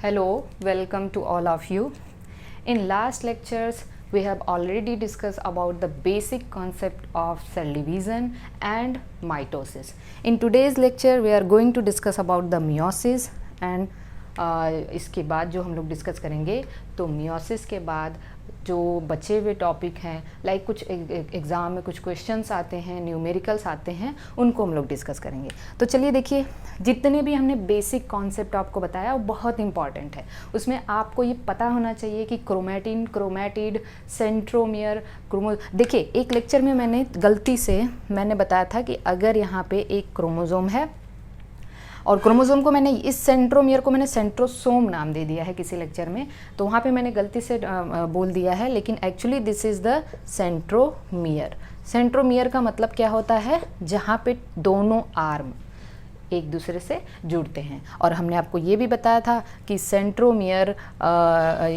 Hello, welcome to all of you. In last lectures, we have already discussed about the basic concept of cell division and mitosis. In today's lecture, we are going to discuss about the meiosis and इसके बाद जो हम लोग discuss करेंगे तो meiosis के बाद जो बचे हुए टॉपिक हैं लाइक कुछ एग्ज़ाम में कुछ क्वेश्चंस आते हैं, न्यूमेरिकल्स आते हैं, उनको हम लोग डिस्कस करेंगे। तो चलिए देखिए, जितने भी हमने बेसिक कॉन्सेप्ट आपको बताया वो बहुत इंपॉर्टेंट है। उसमें आपको ये पता होना चाहिए कि क्रोमैटिन, क्रोमैटिड, सेंट्रोमियर, देखिए एक लेक्चर में मैंने गलती से बताया था कि अगर यहाँ पे एक क्रोमोज़ोम है और क्रोमोसोम को मैंने इस सेंट्रोमियर को मैंने सेंट्रोसोम नाम दे दिया है किसी लेक्चर में, तो वहाँ पे मैंने गलती से बोल दिया है, लेकिन actually this is the centromere. Centromere का मतलब क्या होता है? जहाँ पे दोनों आर्म एक दूसरे से जुड़ते हैं। और हमने आपको ये भी बताया था कि सेंट्रोमियर,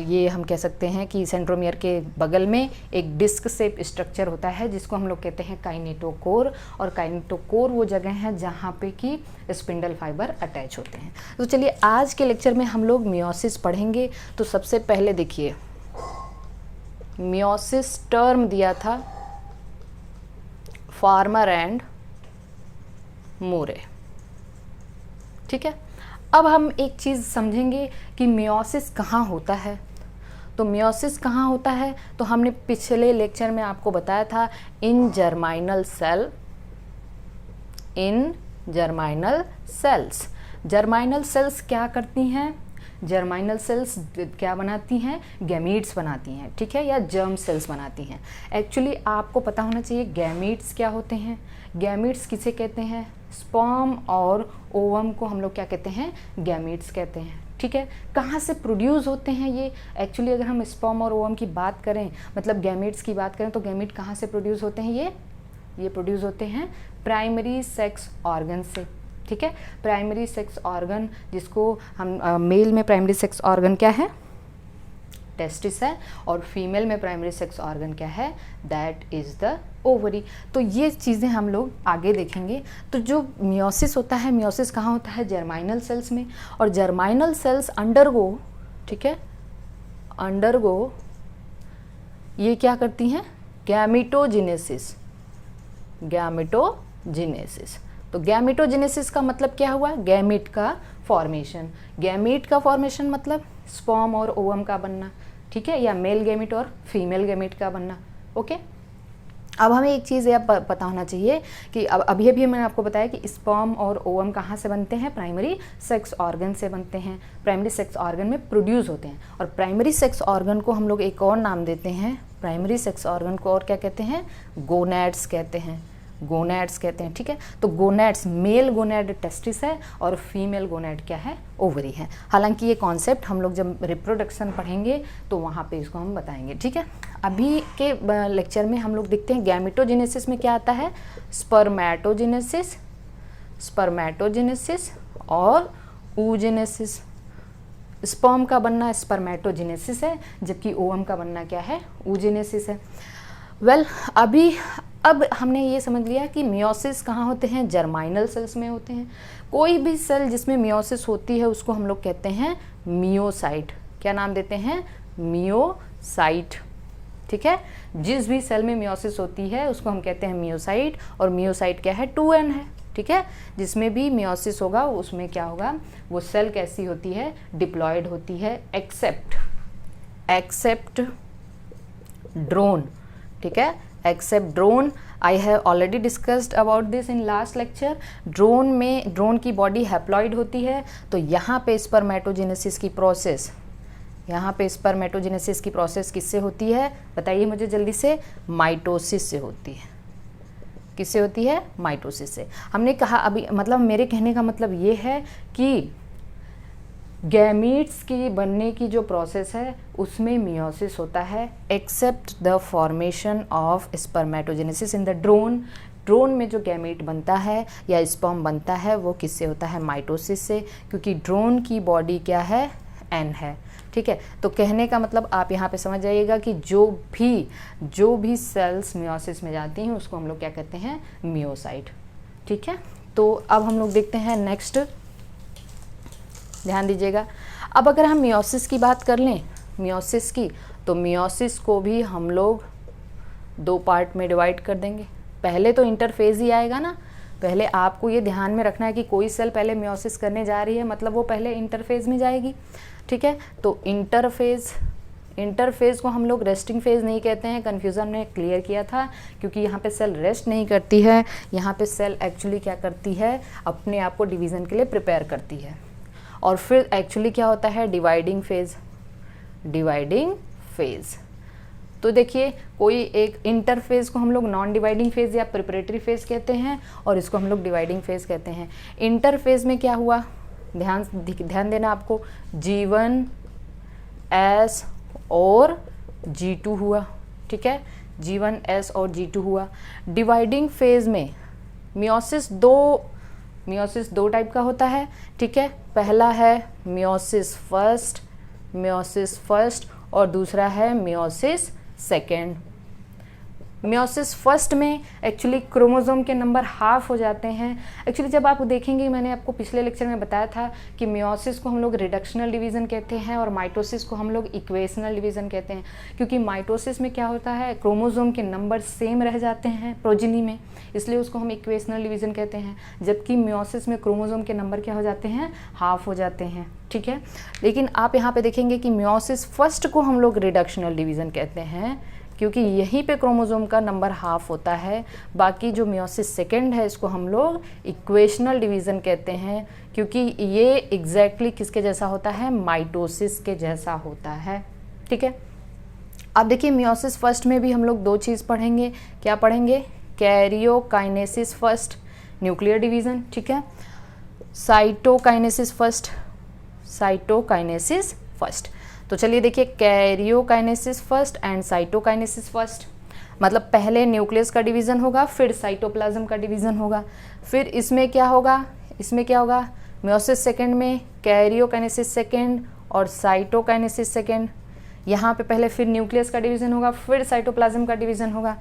ये हम कह सकते हैं कि सेंट्रोमियर के बगल में एक डिस्क शेप स्ट्रक्चर होता है जिसको हम लोग कहते हैं काइनेटोकोर। और काइनेटोकोर वो जगह है जहाँ पे कि स्पिंडल फाइबर अटैच होते हैं। तो चलिए आज के लेक्चर में हम लोग मियोसिस पढ़ेंगे। तो सबसे पहले देखिए, मियोसिस टर्म दिया था फार्मर एंड मूरे, ठीक है। अब हम एक चीज़ समझेंगे कि मियोसिस कहाँ होता है। तो मियोसिस कहाँ होता है तो हमने पिछले लेक्चर में आपको बताया था इन जर्माइनल सेल, इन जर्माइनल सेल्स। जर्माइनल सेल्स क्या करती हैं? जर्माइनल सेल्स क्या बनाती हैं? गैमीट्स बनाती हैं, ठीक है, या जर्म सेल्स बनाती हैं। एक्चुअली आपको पता होना चाहिए गैमीट्स क्या होते हैं। गैमीट्स किसे कहते हैं? स्पर्म और ओवम को हम लोग क्या कहते हैं? गैमीट्स कहते हैं, ठीक है। कहाँ से प्रोड्यूस होते हैं ये? एक्चुअली अगर हम स्पर्म और ओवम की बात करें, मतलब गैमीट्स की बात करें, तो गैमीट कहाँ से प्रोड्यूस होते हैं? ये प्रोड्यूस होते हैं प्राइमरी सेक्स ऑर्गन से, ठीक है। प्राइमरी सेक्स ऑर्गन, जिसको हम मेल में प्राइमरी सेक्स ऑर्गन क्या है? टेस्टिस है, और फीमेल में प्राइमरी सेक्स ऑर्गन क्या है? That is the ovary. तो ये चीज़ें हम लोग आगे देखेंगे। तो जो मियोसिस होता है, मियोसिस कहाँ होता है? जर्माइनल सेल्स में। और जर्माइनल सेल्स अंडरगो, ठीक है, अंडरगो ये क्या करती हैं? गैमेटोजेनेसिस। गैमेटोजेनेसिस। तो गैमेटोजेनेसिस का मतलब क्या हुआ? गैमेट का फॉर्मेशन। गैमेट का फॉर्मेशन मतलब स्पर्म और ओवम का बनना, ठीक है, या मेल गैमेट और फीमेल गैमेट का बनना, ओके। अब हमें एक चीज़ यह पता होना चाहिए कि अब अभी मैंने आपको बताया कि स्पर्म और ओवम कहाँ से बनते हैं? प्राइमरी सेक्स ऑर्गन से बनते हैं। प्राइमरी सेक्स ऑर्गन में प्रोड्यूस होते हैं। और प्राइमरी सेक्स ऑर्गन को हम लोग एक और नाम देते हैं। प्राइमरी सेक्स ऑर्गन को और क्या कहते हैं? गोनैड्स कहते हैं। गोनैड्स कहते हैं, ठीक है। तो गोनैड्स, मेल गोनैड टेस्टिस है और फीमेल गोनैड क्या है? ओवरी है। हालांकि ये कॉन्सेप्ट हम लोग जब रिप्रोडक्शन पढ़ेंगे तो वहाँ पे इसको हम बताएंगे, ठीक है। अभी के लेक्चर में हम लोग देखते हैं गैमेटोजेनेसिस में क्या आता है? स्पर्मेटोजेनेसिस, स्पर्मेटोजेनेसिस और oogenesis। स्पर्म का बनना स्पर्मेटोजेनेसिस है, जबकि ओवम का बनना क्या है? oogenesis है। वेल, अब हमने ये समझ लिया कि मियोसिस कहाँ होते हैं? जर्माइनल सेल्स में होते हैं। कोई भी सेल जिसमें मियोसिस होती है उसको हम लोग कहते हैं मियोसाइट। क्या नाम देते हैं? मियोसाइट, ठीक है। जिस भी सेल में मियोसिस होती है उसको हम कहते हैं मियोसाइट। और मियोसाइट क्या है? 2n है, ठीक है। जिसमें भी मियोसिस होगा उसमें क्या होगा? वो सेल कैसी होती है? डिप्लॉयड होती है, एक्सेप्ट ड्रोन, ठीक है। Except drone, I have already discussed about this in last lecture. Drone की बॉडी हैप्लॉइड होती है। तो यहाँ पे स्पर्मेटोजेनेसिस की प्रोसेस, स्पर्मेटोजेनेसिस की प्रोसेस किससे होती है? बताइए मुझे जल्दी से। माइटोसिस से होती है। किससे होती है? माइटोसिस से। हमने कहा अभी, मतलब मेरे कहने का मतलब ये है कि गैमीट्स की बनने की जो प्रोसेस है उसमें मियोसिस होता है, except the formation of spermatogenesis in the drone. Drone में जो गैमीट बनता है या स्पर्म बनता है वो किससे होता है? माइटोसिस से, क्योंकि ड्रोन की बॉडी क्या है? n है, ठीक है। तो कहने का मतलब आप यहाँ पे समझ जाइएगा कि जो भी सेल्स मियोसिस में जाती हैं उसको हम लोग क्या कहते हैं? मियोसाइट, ठीक है। तो अब हम लोग देखते हैं नेक्स्ट ध्यान दीजिएगा। अब अगर हम मियोसिस की बात कर लें, मियोसिस की, तो मियोसिस को भी हम लोग 2 पार्ट में डिवाइड कर देंगे। पहले तो इंटरफेज ही आएगा ना, पहले आपको ये ध्यान में रखना है कि कोई सेल पहले मियोसिस करने जा रही है, मतलब वो पहले इंटरफेज में जाएगी, ठीक है। तो इंटरफेज को हम लोग रेस्टिंग फेज नहीं कहते हैं, कन्फ्यूज़न में क्लियर किया था, क्योंकि यहाँ पे सेल रेस्ट नहीं करती है, यहाँ पे सेल एक्चुअली क्या करती है, अपने आप को डिवीज़न के लिए प्रिपेयर करती है। और फिर एक्चुअली क्या होता है, डिवाइडिंग फेज। तो देखिए, कोई एक इंटरफेज को हम लोग नॉन डिवाइडिंग फेज या प्रिपरेटरी फेज कहते हैं, और इसको हम लोग डिवाइडिंग फेज कहते हैं। इंटरफेज में क्या हुआ, ध्यान देना आपको, G1 S और G2 हुआ, ठीक है, G1 S और G2 हुआ। डिवाइडिंग फेज में मियोसिस दो टाइप का होता है, ठीक है। पहला है मियोसिस फर्स्ट और दूसरा है मियोसिस सेकेंड। मियोसिस फर्स्ट में एक्चुअली क्रोमोसोम के नंबर हाफ हो जाते हैं। एक्चुअली जब आप देखेंगे, मैंने आपको पिछले लेक्चर में बताया था कि मियोसिस को हम लोग रिडक्शनल डिवीज़न कहते हैं और माइटोसिस को हम लोग इक्वेशनल डिवीज़न कहते हैं, क्योंकि माइटोसिस में क्या होता है, क्रोमोसोम के नंबर सेम रह जाते हैं प्रोजेनी में, इसलिए उसको हम इक्वेशनल डिवीज़न कहते हैं। जबकि मियोसिस में क्रोमोसोम के नंबर क्या हो जाते हैं, हाफ हो जाते हैं, ठीक है। लेकिन आप यहाँ पे देखेंगे कि मियोसिस फर्स्ट को हम लोग रिडक्शनल डिवीज़न कहते हैं, क्योंकि यहीं पे क्रोमोसोम का नंबर हाफ होता है। बाकी जो मियोसिस सेकेंड है, इसको हम लोग इक्वेशनल डिवीज़न कहते हैं, क्योंकि ये एग्जैक्टली किसके जैसा होता है, माइटोसिस के जैसा होता है, ठीक है। अब देखिए, मियोसिस फर्स्ट में भी हम लोग 2 चीज़ पढ़ेंगे। क्या पढ़ेंगे, कैरियोकाइनेसिस फर्स्ट, न्यूक्लियर डिवीज़न, ठीक है, साइटोकाइनेसिस फर्स्ट। तो चलिए देखिए, karyokinesis first and cytokinesis first, मतलब पहले न्यूक्लियस का डिवीज़न होगा, फिर साइटोप्लाज्म का डिवीज़न होगा। फिर इसमें क्या होगा, मियोसिस सेकेंड में कैरियोकाइनेसिस सेकेंड और साइटोकाइनेसिस सेकेंड। यहाँ पे पहले फिर न्यूक्लियस का डिवीज़न होगा, फिर साइटोप्लाज्म का डिवीज़न होगा।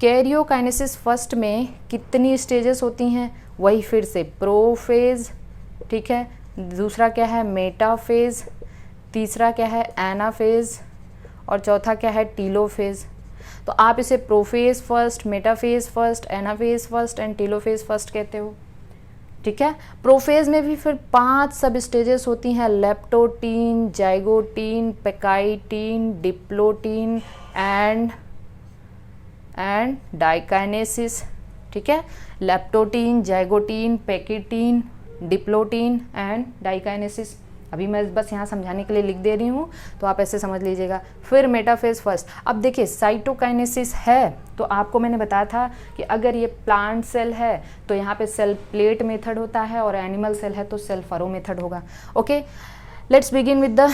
कैरियोकाइनेसिस फर्स्ट में कितनी स्टेजेस होती हैं, वही फिर से प्रोफेज, ठीक है, दूसरा क्या है, मेटाफेज, तीसरा क्या है, एनाफेज, और चौथा क्या है, टीलोफेज। तो आप इसे prophase first, metaphase first, anaphase first and telophase first कहते हो, ठीक है। प्रोफेज में भी फिर 5 सब स्टेजेस होती हैं, leptotene, zygotene, pachytene, diplotene and diakinesis, ठीक है। Leptotene, zygotene, pachytene, diplotene and diakinesis. अभी मैं बस यहाँ समझाने के लिए लिख दे रही हूँ, तो आप ऐसे समझ लीजिएगा। फिर मेटाफेज फर्स्ट। अब देखिए, साइटोकाइनेसिस है, तो आपको मैंने बताया था कि अगर ये प्लांट सेल है तो यहाँ पे सेल प्लेट मेथड होता है, और एनिमल सेल है तो सेल फरो मेथड होगा। Okay, let's begin with the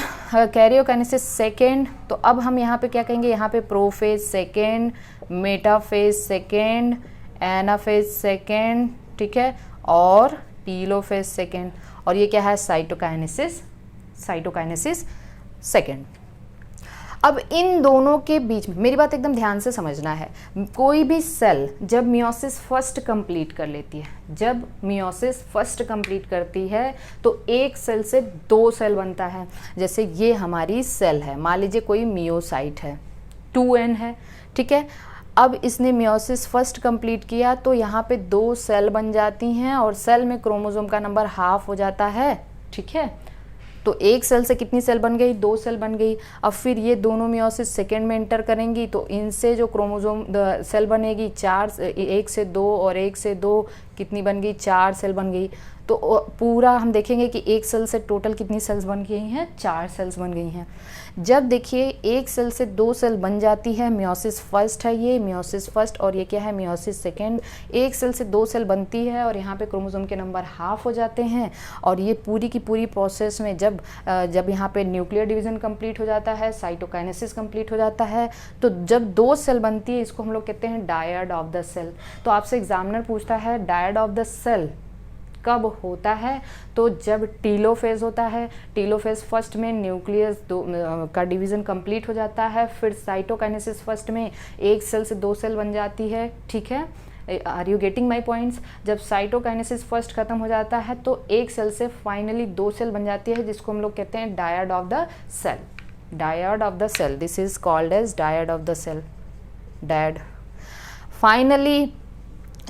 karyokinesis second. तो अब हम यहाँ पे क्या कहेंगे, यहाँ पे prophase second, metaphase second, anaphase second, ठीक है, और टीलोफेज सेकेंड। और ये क्या है, साइटोकाइनेसिस सेकेंड। अब इन दोनों के बीच में मेरी बात एकदम ध्यान से समझना है। कोई भी सेल जब मियोसिस फर्स्ट कंप्लीट कर लेती है, जब मियोसिस फर्स्ट कंप्लीट करती है तो एक सेल से 2 सेल बनता है। जैसे ये हमारी सेल है, मान लीजिए कोई मियोसाइट है, 2n है, ठीक है। अब इसने मियोसिस फर्स्ट कंप्लीट किया तो यहाँ पे 2 सेल बन जाती हैं, और सेल में क्रोमोसोम का नंबर हाफ हो जाता है, ठीक है। तो एक सेल से कितनी सेल बन गई, 2 सेल बन गई। अब फिर ये दोनों मियोसिस सेकेंड में एंटर करेंगी, तो इनसे जो क्रोमोसोम सेल बनेगी 4, 1 से 2 और 1 से 2 कितनी बन गई, 4 सेल बन गई। तो पूरा हम देखेंगे कि एक सेल से टोटल कितनी सेल्स बन गई हैं, 4 सेल्स बन गई हैं। जब देखिए एक सेल से 2 सेल बन जाती है, मियोसिस फर्स्ट है ये, मियोसिस फर्स्ट, और ये क्या है, मियोसिस सेकेंड। एक सेल से 2 सेल बनती है और यहाँ पे क्रोमोसोम के नंबर हाफ हो जाते हैं। और ये पूरी की पूरी प्रोसेस में जब यहाँ पे न्यूक्लियर डिवीज़न कंप्लीट हो जाता है, साइटोकाइनेसिस कंप्लीट हो जाता है, तो जब 2 सेल बनती है, इसको हम लोग कहते हैं डायड ऑफ द सेल। तो आपसे एग्जामिनर पूछता है डायड ऑफ द सेल कब होता है, तो जब टीलोफेज होता है। टीलोफेज फर्स्ट में न्यूक्लियस का डिवीज़न कंप्लीट हो जाता है, फिर साइटोकाइनेसिस फर्स्ट में एक सेल से 2 सेल बन जाती है, ठीक है। Are you getting my points? जब साइटोकाइनेसिस फर्स्ट खत्म हो जाता है तो एक सेल से फाइनली 2 सेल बन जाती है, जिसको हम लोग कहते हैं dyad of the cell. Dyad of the cell, this is called as dyad of the cell, dyad. Finally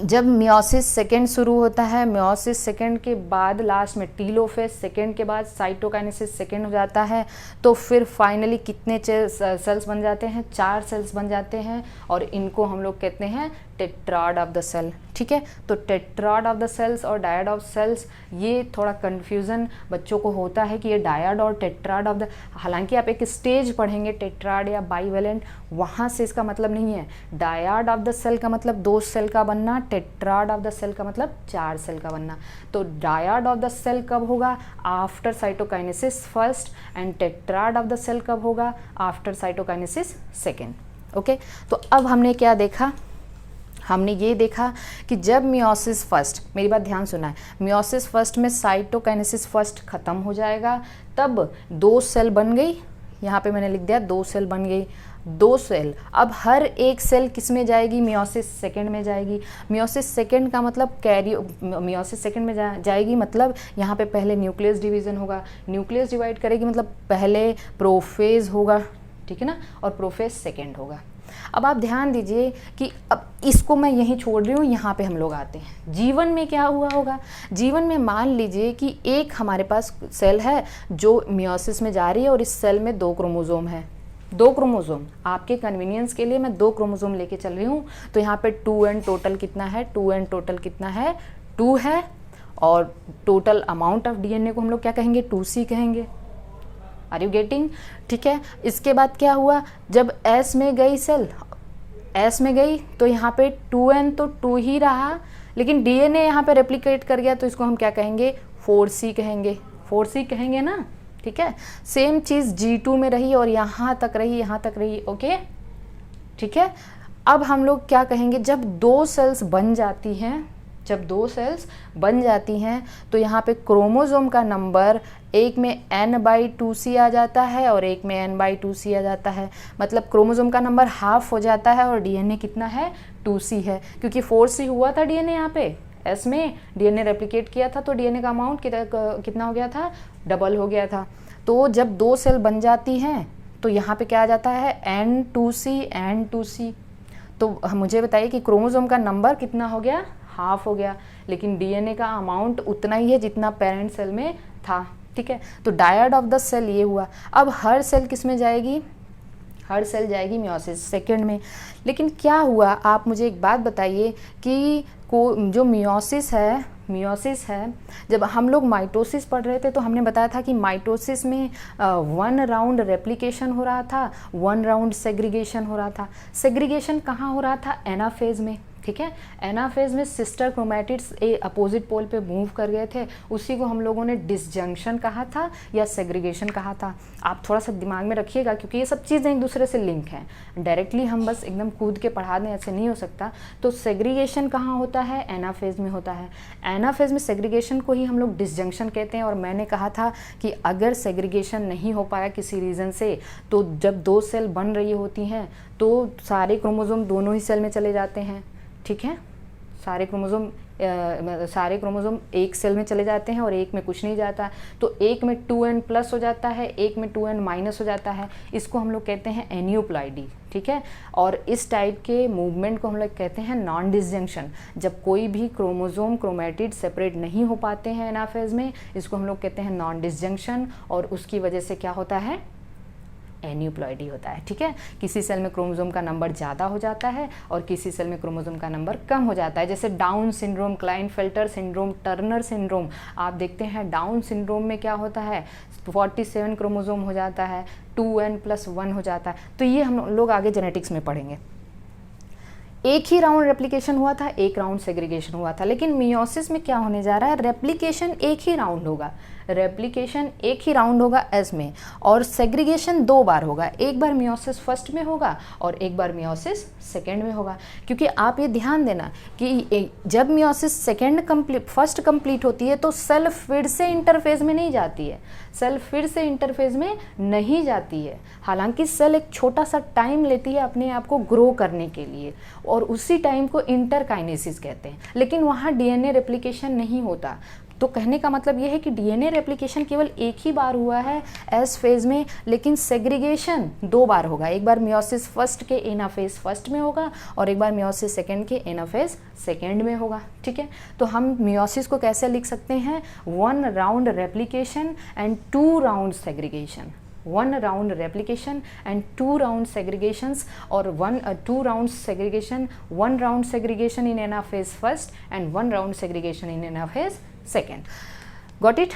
जब मियोसिस सेकेंड शुरू होता है, मियोसिस सेकेंड के बाद लास्ट में टीलोफेज सेकेंड के बाद साइटोकाइनेसिस सेकेंड हो जाता है, तो फिर फाइनली कितने सेल्स बन जाते हैं? 4 सेल्स बन जाते हैं, और इनको हम लोग कहते हैं टेट्राड ऑफ द सेल. ठीक है, तो टेट्राड ऑफ द सेल्स और डायड ऑफ सेल्स, ये थोड़ा कन्फ्यूज़न बच्चों को होता है कि ये डायड और टेट्राड ऑफ द, हालांकि आप एक स्टेज पढ़ेंगे टेट्राड या बाईवेलेंट, वहाँ से इसका मतलब नहीं है. डायड ऑफ द सेल का मतलब 2 सेल का बनना, टेट्राड ऑफ द सेल का मतलब 4 सेल का बनना. तो डायड ऑफ द सेल कब होगा? After cytokinesis first, and tetrad of the cell कब होगा? After cytokinesis second. ओके, तो अब हमने क्या देखा? हमने ये देखा कि जब मियोसिस फर्स्ट, मेरी बात ध्यान सुना है, मियोसिस फर्स्ट में साइटोकाइनेसिस फर्स्ट खत्म हो जाएगा, तब 2 सेल बन गई, यहाँ पे मैंने लिख दिया 2 सेल बन गई. 2 सेल, अब हर एक सेल किस में जाएगी? मियोसिस सेकेंड में जाएगी. मियोसिस सेकेंड का मतलब मियोसिस सेकेंड में जाएगी मतलब यहाँ पे पहले न्यूक्लियस डिवीज़न होगा, न्यूक्लियस डिवाइड करेगी मतलब पहले प्रोफेज होगा, ठीक है ना, और प्रोफेज सेकेंड होगा. अब आप ध्यान दीजिए कि अब इसको मैं यहीं छोड़ रही हूँ, यहाँ पे हम लोग आते हैं. जीवन में क्या हुआ होगा? जीवन में मान लीजिए कि एक हमारे पास सेल है जो मियोसिस में जा रही है, और इस सेल में 2 क्रोमोसोम है. 2 क्रोमोसोम, आपके कन्वीनियंस के लिए मैं 2 क्रोमोसोम लेके चल रही हूँ. तो यहाँ पे 2n टोटल कितना है? 2n टोटल कितना है? 2 है. और टोटल अमाउंट ऑफ डीएनए को हम लोग क्या कहेंगे? 2C कहेंगे. Are you getting? ठीक है, इसके बाद क्या हुआ? जब S में गई सेल, S में गई तो यहाँ पे 2n तो 2 ही रहा, लेकिन डीएनए यहाँ पे रेप्लिकेट कर गया, तो इसको हम क्या कहेंगे? 4C कहेंगे. 4C कहेंगे ना. ठीक है, सेम चीज़ G2 में रही और यहाँ तक रही, यहाँ तक रही. ओके, ठीक है. अब हम लोग क्या कहेंगे? जब 2 सेल्स बन जाती हैं, जब 2 सेल्स बन जाती हैं तो यहाँ पे क्रोमोसोम का नंबर एक में n/2C आ जाता है और एक में n/2C आ जाता है. मतलब क्रोमोसोम का नंबर हाफ हो जाता है और डीएनए कितना है? 2C है, क्योंकि 4C हुआ था डीएनए यहाँ पे. S में डीएनए रेप्लिकेट किया था तो डीएनए का अमाउंट कितना हो गया था? डबल हो गया था. तो जब 2 सेल बन जाती हैं तो यहाँ पे क्या आ जाता है? N2C. तो मुझे बताइए कि क्रोमोसोम का नंबर कितना हो गया? हाफ हो गया, लेकिन डीएनए का अमाउंट उतना ही है जितना पेरेंट सेल में था. ठीक है, तो डायड ऑफ द सेल ये हुआ. अब हर सेल किस में जाएगी? हर सेल जाएगी मियोसिस सेकेंड में. लेकिन क्या हुआ? आप मुझे एक बात बताइए कि जो मियोसिस है, जब हम लोग माइटोसिस पढ़ रहे थे तो हमने बताया था कि माइटोसिस में 1 राउंड रेप्लिकेशन हो रहा था, 1 राउंड सेग्रीगेशन हो रहा था. सेग्रीगेशन कहाँ हो रहा था? एनाफेज में. ठीक है, एनाफेज में सिस्टर क्रोमैटिड्स अपोजिट पोल पे मूव कर गए थे, उसी को हम लोगों ने डिसजंक्शन कहा था या सेग्रीगेशन कहा था. आप थोड़ा सा दिमाग में रखिएगा, क्योंकि ये सब चीज़ें एक दूसरे से लिंक हैं. डायरेक्टली हम बस एकदम कूद के पढ़ा दें, ऐसे नहीं हो सकता. तो सेग्रीगेशन कहाँ होता है? एनाफेज में होता है. एनाफेज में सेग्रीगेशन को ही हम लोग डिसजंक्शन कहते हैं. और मैंने कहा था कि अगर सेग्रीगेशन नहीं हो पाया किसी रीज़न से, तो जब 2 सेल बन रही होती हैं तो सारे क्रोमोसोम दोनों ही सेल में चले जाते हैं. ठीक है, सारे क्रोमोसोम एक सेल में चले जाते हैं और एक में कुछ नहीं जाता. तो एक में 2n प्लस हो जाता है, एक में 2n माइनस हो जाता है. इसको हम लोग कहते हैं एनियोप्लॉइडी. ठीक है, और इस टाइप के मूवमेंट को हम लोग कहते हैं नॉन डिसजंक्शन. जब कोई भी क्रोमोसोम क्रोमैटिड सेपरेट नहीं हो पाते हैं एनाफेज में, इसको हम लोग कहते हैं नॉन डिसजंक्शन, और उसकी वजह से क्या होता है? एनियोप्लॉइडी होता है. ठीक है, किसी सेल में क्रोमोसोम का नंबर ज़्यादा हो जाता है और किसी सेल में क्रोमोसोम का नंबर कम हो जाता है. जैसे down syndrome, Klinefelter syndrome, Turner syndrome. आप देखते हैं डाउन सिंड्रोम में क्या होता है? 47 क्रोमोसोम हो जाता है, 2n+1 हो जाता है. तो ये हम लोग आगे जेनेटिक्स में पढ़ेंगे. एक ही राउंड रेप्लिकेशन हुआ था, एक राउंड सेग्रीगेशन हुआ था. लेकिन मियोसिस में क्या होने जा रहा है? रेप्लिकेशन एक ही राउंड होगा. रेप्लिकेशन एक ही राउंड होगा एस में, और सेग्रीगेशन 2 बार होगा, एक बार मियोसिस फर्स्ट में होगा और एक बार मियोसिस सेकेंड में होगा। क्योंकि आप ये ध्यान देना कि जब मियोसिस फर्स्ट कंप्लीट होती है तो सेल फिर से इंटरफेज में नहीं जाती है, सेल फिर से इंटरफेज में नहीं जाती है। हालांकि सेल एक छोटा सा टाइम लेती है अपने आप को ग्रो करने के लिए, और उसी टाइम को इंटरकाइनेसिस कहते हैं, लेकिन वहाँ डीएनए रेप्लिकेशन नहीं होता। तो कहने का मतलब ये है कि डीएनए रेप्लिकेशन केवल एक ही बार हुआ है एस फेज में, लेकिन सेग्रीगेशन 2 बार होगा, एक बार मियोसिस फर्स्ट के एनाफेज फर्स्ट में होगा और एक बार मियोसिस सेकेंड के एनाफेज सेकेंड में होगा। ठीक है, तो हम मियोसिस को कैसे लिख सकते हैं, 1 round replication and 2 round segregation, 1 round replication and 2 round segregations, और 2 round segregation, 1 round segregation in anaphase first and 1 round segregation in anaphase second. Got it.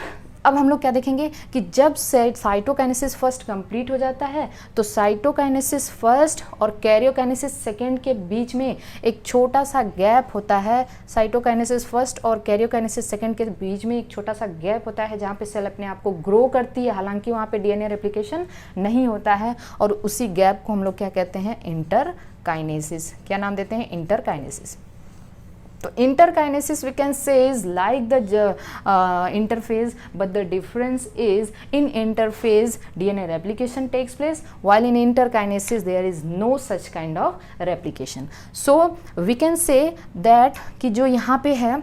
अब हम लोग क्या देखेंगे कि जब साइटोकाइनेसिस फर्स्ट कंप्लीट हो जाता है तो साइटोकाइनेसिस फर्स्ट और कैरियोकाइनेसिस सेकेंड के बीच में एक छोटा सा गैप होता है। साइटोकाइनेसिस फर्स्ट और कैरियोकाइनेसिस सेकेंड के बीच में एक छोटा सा गैप होता है जहाँ पे सेल अपने आप को ग्रो करती है, हालांकि वहाँ पे डीएनए रेप्लिकेशन नहीं होता है, और उसी गैप को हम लोग क्या कहते हैं, इंटरकाइनेसिस। क्या नाम देते हैं, इंटरकाइनेसिस। तो interkinesis we can say is like the interphase, but the difference is in interphase DNA replication takes place, while in interkinesis there is no such kind of replication. So we can say that कि जो यहाँ पे है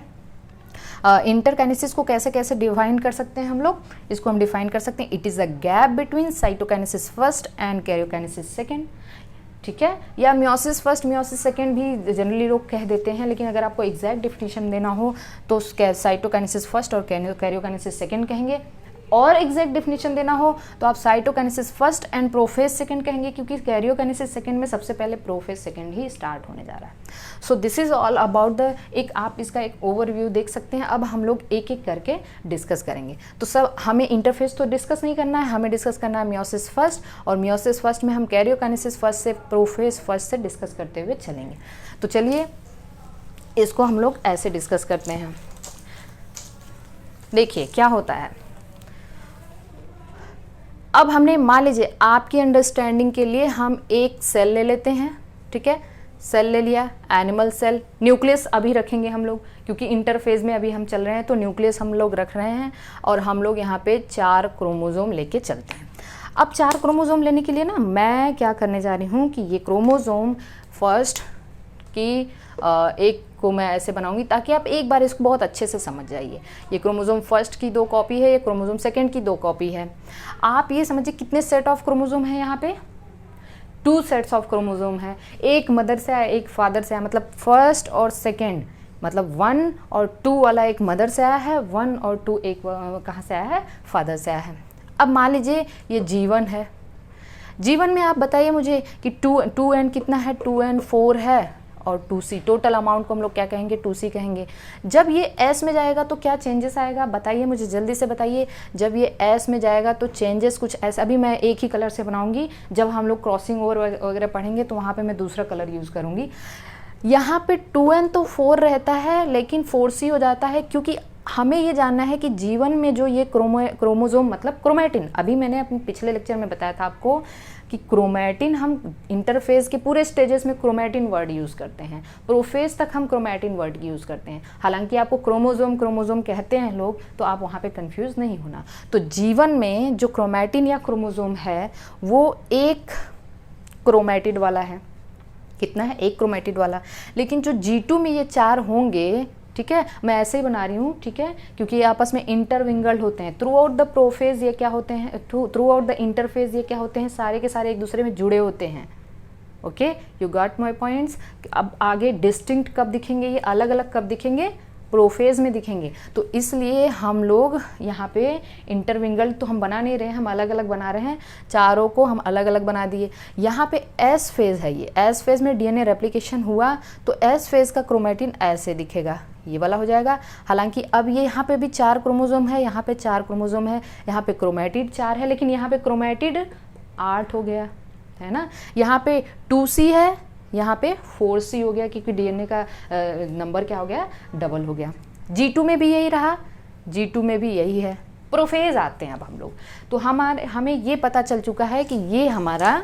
interkinesis को कैसे कैसे define कर सकते हैं हम लोग, इसको हम डिफाइन कर सकते हैं, it is a gap between cytokinesis first and karyokinesis second. ठीक है, या मियोसिस फर्स्ट मियोसिस सेकेंड भी जनरली लोग कह देते हैं, लेकिन अगर आपको एग्जैक्ट डिफिनीशन देना हो तो साइटोकाइनेसिस फर्स्ट और कैरियोकाइनेसिस सेकेंड कहेंगे, और एग्जैक्ट डिफिनीशन देना हो तो आप cytokinesis first and prophase second कहेंगे, क्योंकि कैरियोकाइनेसिस सेकेंड में सबसे पहले प्रोफेज सेकेंड ही स्टार्ट होने जा रहा है। सो this is all about the, एक आप इसका एक ओवरव्यू देख सकते हैं। अब हम लोग एक एक करके डिस्कस करेंगे। तो सब हमें इंटरफेस तो डिस्कस नहीं करना है, हमें डिस्कस करना है मियोसिस फर्स्ट, और मियोसिस फर्स्ट में हम कैरियोकाइनेसिस फर्स्ट से प्रोफेज फर्स्ट से डिस्कस करते हुए चलेंगे। तो चलिए इसको हम लोग ऐसे डिस्कस करते हैं। देखिए क्या होता है, अब हमने मान लीजिए आपकी अंडरस्टैंडिंग के लिए हम एक सेल ले लेते हैं। ठीक है, सेल ले लिया, एनिमल सेल, न्यूक्लियस अभी रखेंगे हम लोग, क्योंकि इंटरफेज में अभी हम चल रहे हैं तो न्यूक्लियस हम लोग रख रहे हैं, और हम लोग यहाँ पे 4 क्रोमोजोम लेके चलते हैं। अब 4 क्रोमोजोम लेने के लिए ना मैं क्या करने जा रही हूँ कि ये क्रोमोजोम फर्स्ट की एक को मैं ऐसे बनाऊंगी ताकि आप एक बार इसको बहुत अच्छे से समझ जाइए। ये क्रोमोजोम फर्स्ट की 2 कॉपी है, ये क्रोमोजोम सेकेंड की 2 कॉपी है। आप ये समझिए कितने सेट ऑफ क्रोमोजोम है यहाँ पे, 2 सेट्स ऑफ क्रोमोजोम है, एक मदर से आया एक फादर से आया, मतलब फर्स्ट और सेकेंड, मतलब 1 और 2 वाला एक मदर से आया है, 1 और 2 एक कहाँ से आया है, फादर से आया है। अब मान लीजिए ये जीवन है, जीवन में आप बताइए मुझे कि 2n कितना है, 2n 4 है, और 2c टोटल अमाउंट को हम लोग क्या कहेंगे, 2c कहेंगे। जब ये s में जाएगा तो क्या चेंजेस आएगा, बताइए मुझे जल्दी से बताइए। जब ये s में जाएगा तो चेंजेस कुछ ऐसा, अभी मैं एक ही कलर से बनाऊंगी, जब हम लोग क्रॉसिंग ओवर वगैरह पढ़ेंगे तो वहाँ पे मैं दूसरा कलर यूज़ करूँगी। यहाँ पे 2n तो 4 रहता है लेकिन 4c हो जाता है, क्योंकि हमें ये जानना है कि जीवन में जो ये क्रोमोजोम मतलब क्रोमैटिन, अभी मैंने अपने पिछले लेक्चर में बताया था आपको कि क्रोमैटिन हम इंटरफेज के पूरे स्टेजेस में क्रोमैटिन वर्ड यूज़ करते हैं, प्रोफेज तक हम क्रोमैटिन वर्ड यूज़ करते हैं। हालांकि आपको क्रोमोजोम कहते हैं लोग, तो आप वहाँ पे कंफ्यूज नहीं होना। तो जीवन में जो क्रोमैटिन या क्रोमोजोम है वो एक क्रोमैटिड वाला है। कितना है, एक क्रोमैटिड वाला। लेकिन जो G2 में ये 4 होंगे, ठीक है, मैं ऐसे ही बना रही हूँ, ठीक है, क्योंकि ये आपस में इंटरविंगल्ड होते हैं। थ्रू आउट द प्रोफेज ये क्या होते हैं, थ्रू आउट द इंटरफेज ये क्या होते हैं, सारे के सारे एक दूसरे में जुड़े होते हैं। Okay, you got my points. अब आगे डिस्टिंक्ट कब दिखेंगे, ये अलग अलग कब दिखेंगे, प्रोफेज में दिखेंगे। तो इसलिए हम लोग यहाँ पे इंटरविंगल्ड तो हम बना नहीं रहे हैं, हम अलग अलग बना रहे हैं, चारों को हम अलग अलग बना दिए। यहाँ पे एस फेज है, ये एस फेज में डीएनए रेप्लिकेशन हुआ तो एस फेज का क्रोमैटिन ऐसे दिखेगा, ये वाला हो जाएगा। हालांकि अब ये यहाँ पे भी 4 क्रोमोजोम है, यहाँ पे 4 क्रोमोजोम है, यहाँ पे क्रोमैटिड 4 है, लेकिन यहाँ पे क्रोमैटिड 8 हो गया है ना। यहाँ पे 2c है, यहाँ पे 4c हो गया, क्योंकि डीएनए का नंबर क्या हो गया, डबल हो गया। G2 में भी यही रहा, G2 में भी यही है, प्रोफेज आते हैं अब हम लोग। तो हमें ये पता चल चुका है कि ये हमारा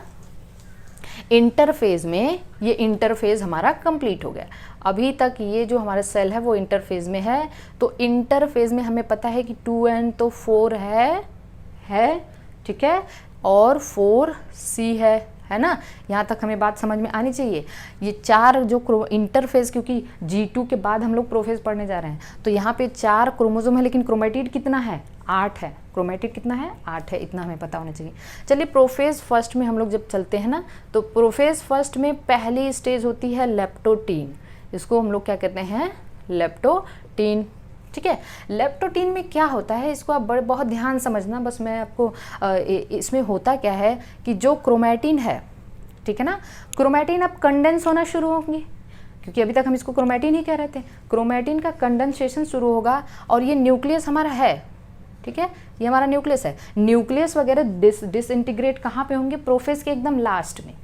इंटरफेज में, ये इंटरफेज हमारा कंप्लीट हो गया। अभी तक ये जो हमारा सेल है वो इंटरफेज में है। तो इंटरफेज में हमें पता है कि 2n तो 4 है, ठीक है, और 4c है ना। यहाँ तक हमें बात समझ में आनी चाहिए। ये 4 जो इंटरफेज, क्योंकि G2 के बाद हम लोग प्रोफेज पढ़ने जा रहे हैं, तो यहाँ पे 4 क्रोमोसोम है, लेकिन क्रोमेटिड कितना है? 8 है। क्रोमेटिड कितना है? 8 है। इतना हमें पता होना चाहिए। चलिए प्रोफेज फर्स्ट में हम लोग जब चलते हैं ना, तो प्रोफेज फर्स्ट में पहली स्टेज होती है लेप्टोटीन। इसको हम लोग क्या कहते हैं? लेप्टोटीन, ठीक है। लेप्टोटीन में क्या होता है, इसको आप बहुत ध्यान समझना। बस मैं आपको इसमें होता क्या है कि जो क्रोमेटिन है, ठीक है ना, क्रोमेटिन अब कंडेंस होना शुरू होंगी, क्योंकि अभी तक हम इसको क्रोमेटिन ही कह रहे थे। क्रोमेटिन का कंडेंसेशन शुरू होगा और ये न्यूक्लियस हमारा है, ठीक है, ये हमारा न्यूक्लियस है। न्यूक्लियस वगैरह डिसइंटीग्रेट कहाँ पे होंगे? प्रोफेज के एकदम लास्ट में।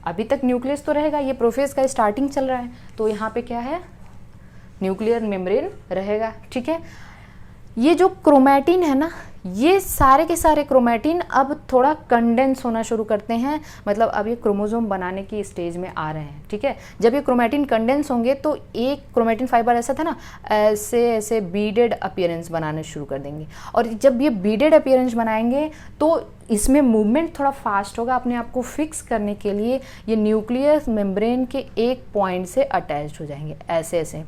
अभी तक न्यूक्लियस तो रहेगा, ये प्रोफेज का स्टार्टिंग चल रहा है, तो यहाँ पे क्या है? न्यूक्लियर मेम्ब्रेन रहेगा, ठीक है। ये जो क्रोमेटिन है ना, ये सारे के सारे क्रोमेटिन अब थोड़ा कंडेंस होना शुरू करते हैं, मतलब अब ये क्रोमोसोम बनाने की स्टेज में आ रहे हैं, ठीक है। जब ये क्रोमेटिन कंडेंस होंगे तो एक क्रोमेटिन फाइबर ऐसा था ना, ऐसे ऐसे बीडेड अपीयरेंस बनाने शुरू कर देंगे, और जब ये बीडेड अपीयरेंस बनाएंगे तो इसमें मूवमेंट थोड़ा फास्ट होगा। अपने आप को फिक्स करने के लिए ये न्यूक्लियर मेम्ब्रेन के एक पॉइंट से अटैच हो जाएंगे, ऐसे ऐसे,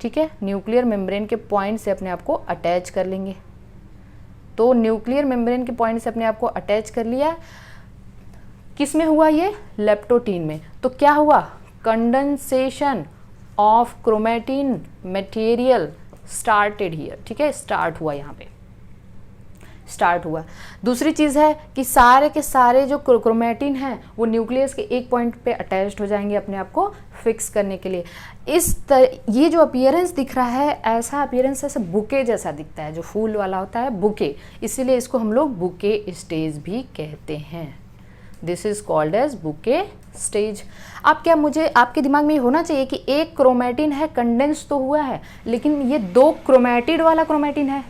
ठीक है। न्यूक्लियर मेम्ब्रेन के पॉइंट से अपने आप को अटैच कर लेंगे। तो न्यूक्लियर मेम्ब्रेन के पॉइंट से अपने आप को अटैच कर लिया, किस में हुआ? ये लेप्टोटीन में। तो क्या हुआ? Condensation of chromatin material started here, ठीक है, स्टार्ट हुआ, यहाँ पे स्टार्ट हुआ। दूसरी चीज़ है कि सारे के सारे जो क्रोमेटिन हैं वो न्यूक्लियस के एक पॉइंट पे अटैच्ड हो जाएंगे अपने आप को फिक्स करने के लिए। ये जो अपीयरेंस दिख रहा है, ऐसा अपीयरेंस ऐसे बुके जैसा दिखता है, जो फूल वाला होता है बुके, इसीलिए इसको हम लोग बुके स्टेज भी कहते हैं। This is called as bouquet stage. आप क्या, मुझे आपके दिमाग में ये होना चाहिए कि एक क्रोमेटिन है, कंडेंस तो हुआ है, लेकिन ये 2 क्रोमेटिड वाला क्रोमेटिन है।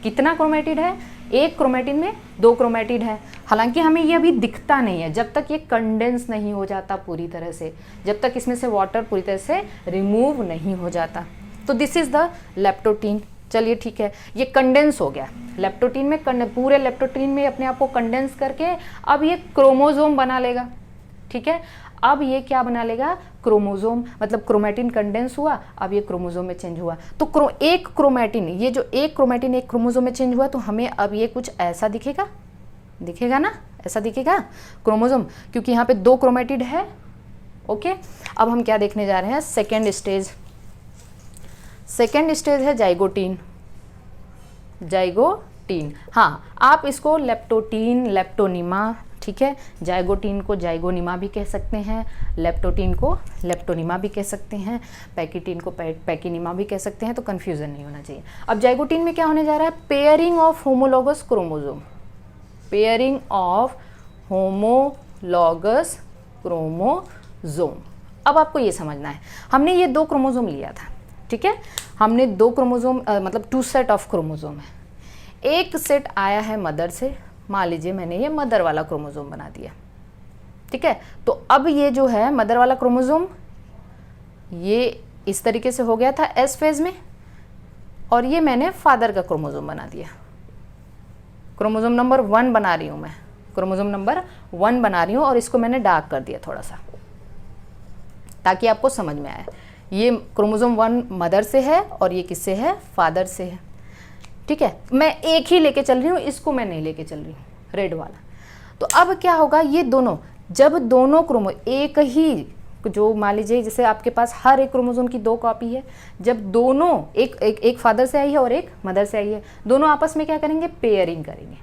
कितना क्रोमेटिड है? एक क्रोमेटिन में 2 क्रोमेटिड है। हालांकि हमें ये अभी दिखता नहीं है जब तक ये कंडेंस नहीं हो जाता पूरी तरह से, जब तक इसमें से वाटर पूरी तरह से रिमूव नहीं हो जाता। तो दिस इज द लेप्टोटीन। चलिए ठीक है, ये कंडेंस हो गया लेप्टोटीन में, पूरे लेप्टोटीन में अपने आप को कंडेंस करके अब ये क्रोमोसोम बना लेगा, ठीक है। अब ये क्या बना लेगा? क्रोमोसोम, मतलब क्रोमेटिन कंडेंस हुआ, अब ये क्रोमोसोम में चेंज हुआ। तो एक क्रोमेटिन, ये जो एक क्रोमेटिन एक क्रोमोसोम में चेंज हुआ, तो हमें अब ये कुछ ऐसा दिखेगा ना, ऐसा दिखेगा क्रोमोसोम, क्योंकि यहाँ पे 2 क्रोमेटिड है, ओके। अब हम क्या देखने जा रहे हैं? Second stage. सेकेंड स्टेज है जाइगोटीन। जाइगोटीन, हाँ, आप इसको लेप्टोटीन, लेप्टोनिमा, ठीक है, जाइगोटीन को जाइगोनिमा भी कह सकते हैं, लेप्टोटीन को लेप्टोनिमा भी कह सकते हैं, पैकिटीन को पैकिनिमा भी कह सकते हैं, तो कन्फ्यूजन नहीं होना चाहिए। अब जाइगोटीन में क्या होने जा रहा है? Pairing of homologous chromosome. Pairing of homologous chromosome. अब आपको ये समझना है, हमने ये 2 क्रोमोसोम लिया था, ठीक है, हमने 2 क्रोमोसोम, मतलब 2 सेट ऑफ क्रोमोसोम है। एक सेट आया है मदर से, मान लीजिए मैंने ये मदर वाला क्रोमोसोम बना दिया, ठीक है। तो अब ये जो है मदर वाला क्रोमोसोम, ये इस तरीके से हो गया था एस फेज में, और ये मैंने फादर का क्रोमोसोम बना दिया। क्रोमोसोम नंबर 1 बना रही हूँ मैं, क्रोमोसोम नंबर 1 बना रही हूँ, और इसको मैंने डार्क कर दिया थोड़ा सा, ताकि आपको समझ में आए। ये क्रोमोसोम 1 मदर से है और ये किससे है? फादर से है, ठीक है। मैं एक ही लेके चल रही हूँ, इसको मैं नहीं लेके चल रही हूँ, रेड वाला। तो अब क्या होगा? ये दोनों, जब दोनों एक ही, जो मान लीजिए जैसे आपके पास हर एक क्रोमोसोम की 2 कॉपी है, जब दोनों एक फादर से आई है और एक मदर से आई है, दोनों आपस में क्या करेंगे? पेयरिंग करेंगे,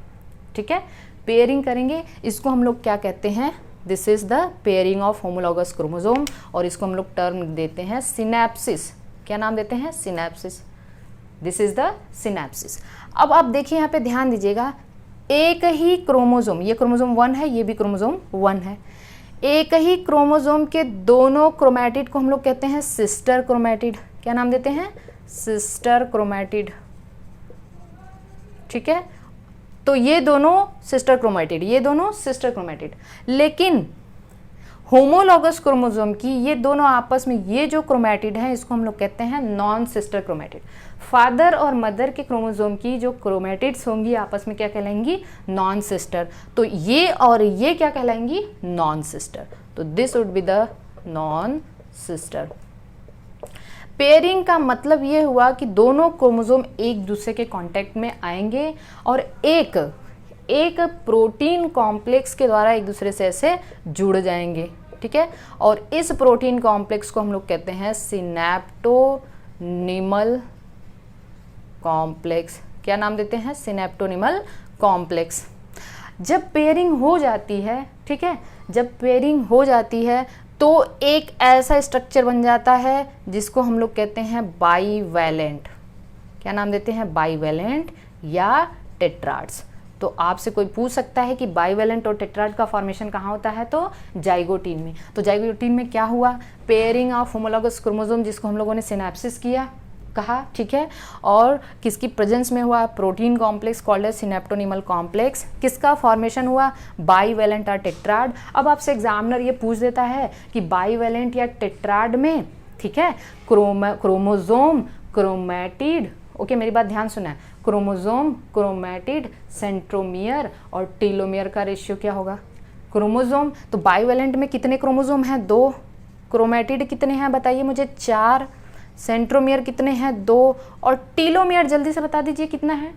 ठीक है, पेयरिंग करेंगे। इसको हम लोग क्या कहते हैं? This is the pairing of homologous chromosome, और इसको हम लोग टर्म देते हैं सिनैप्सिस। क्या नाम देते हैं? Synapsis. This is the synapsis. अब आप देखिए, यहाँ पे ध्यान दीजिएगा, एक ही क्रोमोसोम, ये क्रोमोसोम 1 है, ये भी क्रोमोसोम 1 है, एक ही क्रोमोसोम के दोनों क्रोमैटिड को हम लोग कहते हैं सिस्टर क्रोमैटिड। क्या नाम देते हैं? सिस्टर क्रोमैटिड, ठीक है। तो ये दोनों सिस्टर क्रोमेटिड, ये दोनों सिस्टर क्रोमेटिड। लेकिन होमोलॉगस क्रोमोसोम की ये दोनों आपस में ये जो क्रोमेटिड हैं इसको हम लोग कहते हैं नॉन सिस्टर क्रोमेटिड। फादर और मदर के क्रोमोसोम की जो क्रोमेटिड्स होंगी आपस में क्या कहलाएंगी, नॉन सिस्टर। तो ये और ये क्या कहलाएंगी, नॉन सिस्टर। तो this would be the non sister. Pairing का मतलब ये हुआ कि दोनों क्रोमोसोम एक दूसरे के कांटेक्ट में आएंगे और एक प्रोटीन कॉम्प्लेक्स के द्वारा एक दूसरे से ऐसे जुड़ जाएंगे, ठीक है। और इस प्रोटीन कॉम्प्लेक्स को हम लोग कहते हैं सिनेप्टोनिमल कॉम्प्लेक्स। क्या नाम देते हैं, सिनेप्टोनिमल कॉम्प्लेक्स। जब पेयरिंग हो जाती है, ठीक है, जब पेयरिंग हो जाती है तो एक ऐसा स्ट्रक्चर बन जाता है जिसको हम लोग कहते हैं बाईवैलेंट। क्या नाम देते हैं, बाईवैलेंट या टेट्राड्स। तो आपसे कोई पूछ सकता है कि बाईवैलेंट और टेट्राड का फॉर्मेशन कहाँ होता है, तो जाइगोटीन में। तो जाइगोटीन में क्या हुआ, पेयरिंग ऑफ होमोलॉगस क्रोमोसोम जिसको हम लोगों ने सिनेप्सिस किया कहा, ठीक है। और किसकी प्रेजेंस में हुआ, protein complex called synaptonemal complex. किसका फॉर्मेशन हुआ, बाईवैलेंट और टेट्राड। अब आपसे एग्जामिनर ये पूछ देता है कि बाईवैलेंट या टेट्राड में, ठीक है, क्रोमोसोम क्रोमेटिड, ओके मेरी बात ध्यान सुना है, क्रोमोसोम क्रोमेटिड सेंट्रोमियर और टीलोमियर का रेशियो क्या होगा, क्रोमोसोम। तो बाईवैलेंट में कितने क्रोमोसोम हैं, 2। क्रोमेटिड कितने हैं बताइए मुझे, 4। सेंट्रोमियर कितने हैं, 2। और टीलोमियर जल्दी से बता दीजिए कितना है,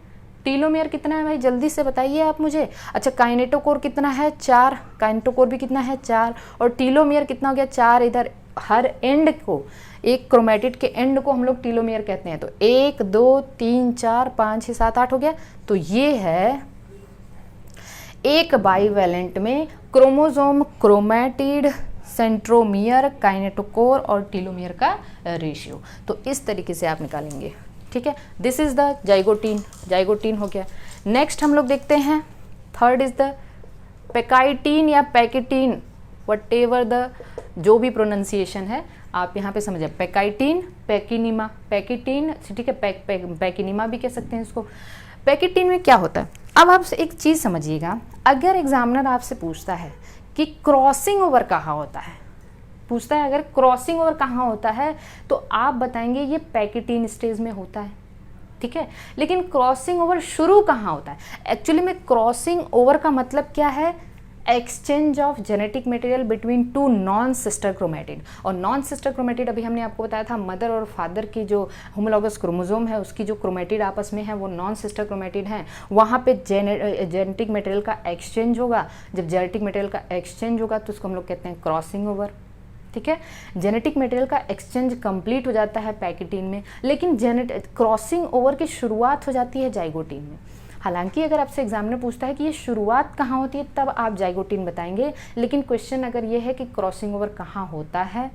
टीलोमियर कितना है भाई, जल्दी से बताइए आप मुझे। अच्छा, काइनेटोकोर कितना है, 4। काइनेटोकोर भी कितना है, 4। और टीलोमियर कितना हो गया, 4। इधर हर एंड को, एक क्रोमेटिड के एंड को हम लोग टीलोमियर कहते हैं। तो 1 2 3 4 5 6 7 8 हो गया। तो ये है एक बाईवैलेंट में क्रोमोसोम क्रोमेटिड सेंट्रोमियर काइनेटोकोर और टीलोमियर का रेशियो। तो इस तरीके से आप निकालेंगे, ठीक है। This is the zygotene, zygotene हो गया। नेक्स्ट हम लोग देखते हैं, थर्ड इज द पैकाइटीन या पैकेटीन, वट एवर द जो भी प्रोनाउंसिएशन है आप यहाँ पे समझिए। पैकाइटीन, पैकिनिमा, पैकेटीन, ठीक है, पैकिनिमा भी कह सकते हैं इसको। पैकेटीन में क्या होता है, अब आप एक चीज़ समझिएगा, अगर एग्जामिनर आपसे पूछता है कि क्रॉसिंग ओवर कहाँ होता है, पूछता है अगर क्रॉसिंग ओवर कहाँ होता है, तो आप बताएंगे ये पैकेटीन स्टेज में होता है, ठीक है। लेकिन क्रॉसिंग ओवर शुरू कहाँ होता है, एक्चुअली में क्रॉसिंग ओवर का मतलब क्या है, exchange of genetic material between 2 non sister chromatid. और नॉन सिस्टर क्रोमेटिड अभी हमने आपको बताया था, मदर और फादर की जो होमोलॉगस क्रोमोसोम है उसकी जो क्रोमेटिड आपस में है वो नॉन सिस्टर क्रोमेटिड हैं। वहाँ पे जेनेटिक मटेरियल का एक्सचेंज होगा। जब जेनेटिक मटेरियल का एक्सचेंज होगा तो उसको हम लोग कहते हैं क्रॉसिंग ओवर, ठीक है। जेनेटिक मटेरियल का एक्सचेंज कंप्लीट हो जाता है पैकेटीन में, लेकिन क्रॉसिंग ओवर की शुरुआत हो जाती है जाइगोटीन में। हालांकि अगर आपसे एग्जामिनर पूछता है कि ये शुरुआत कहाँ होती है तब आप जाइगोटीन बताएंगे, लेकिन क्वेश्चन अगर ये है कि क्रॉसिंग ओवर कहाँ होता है,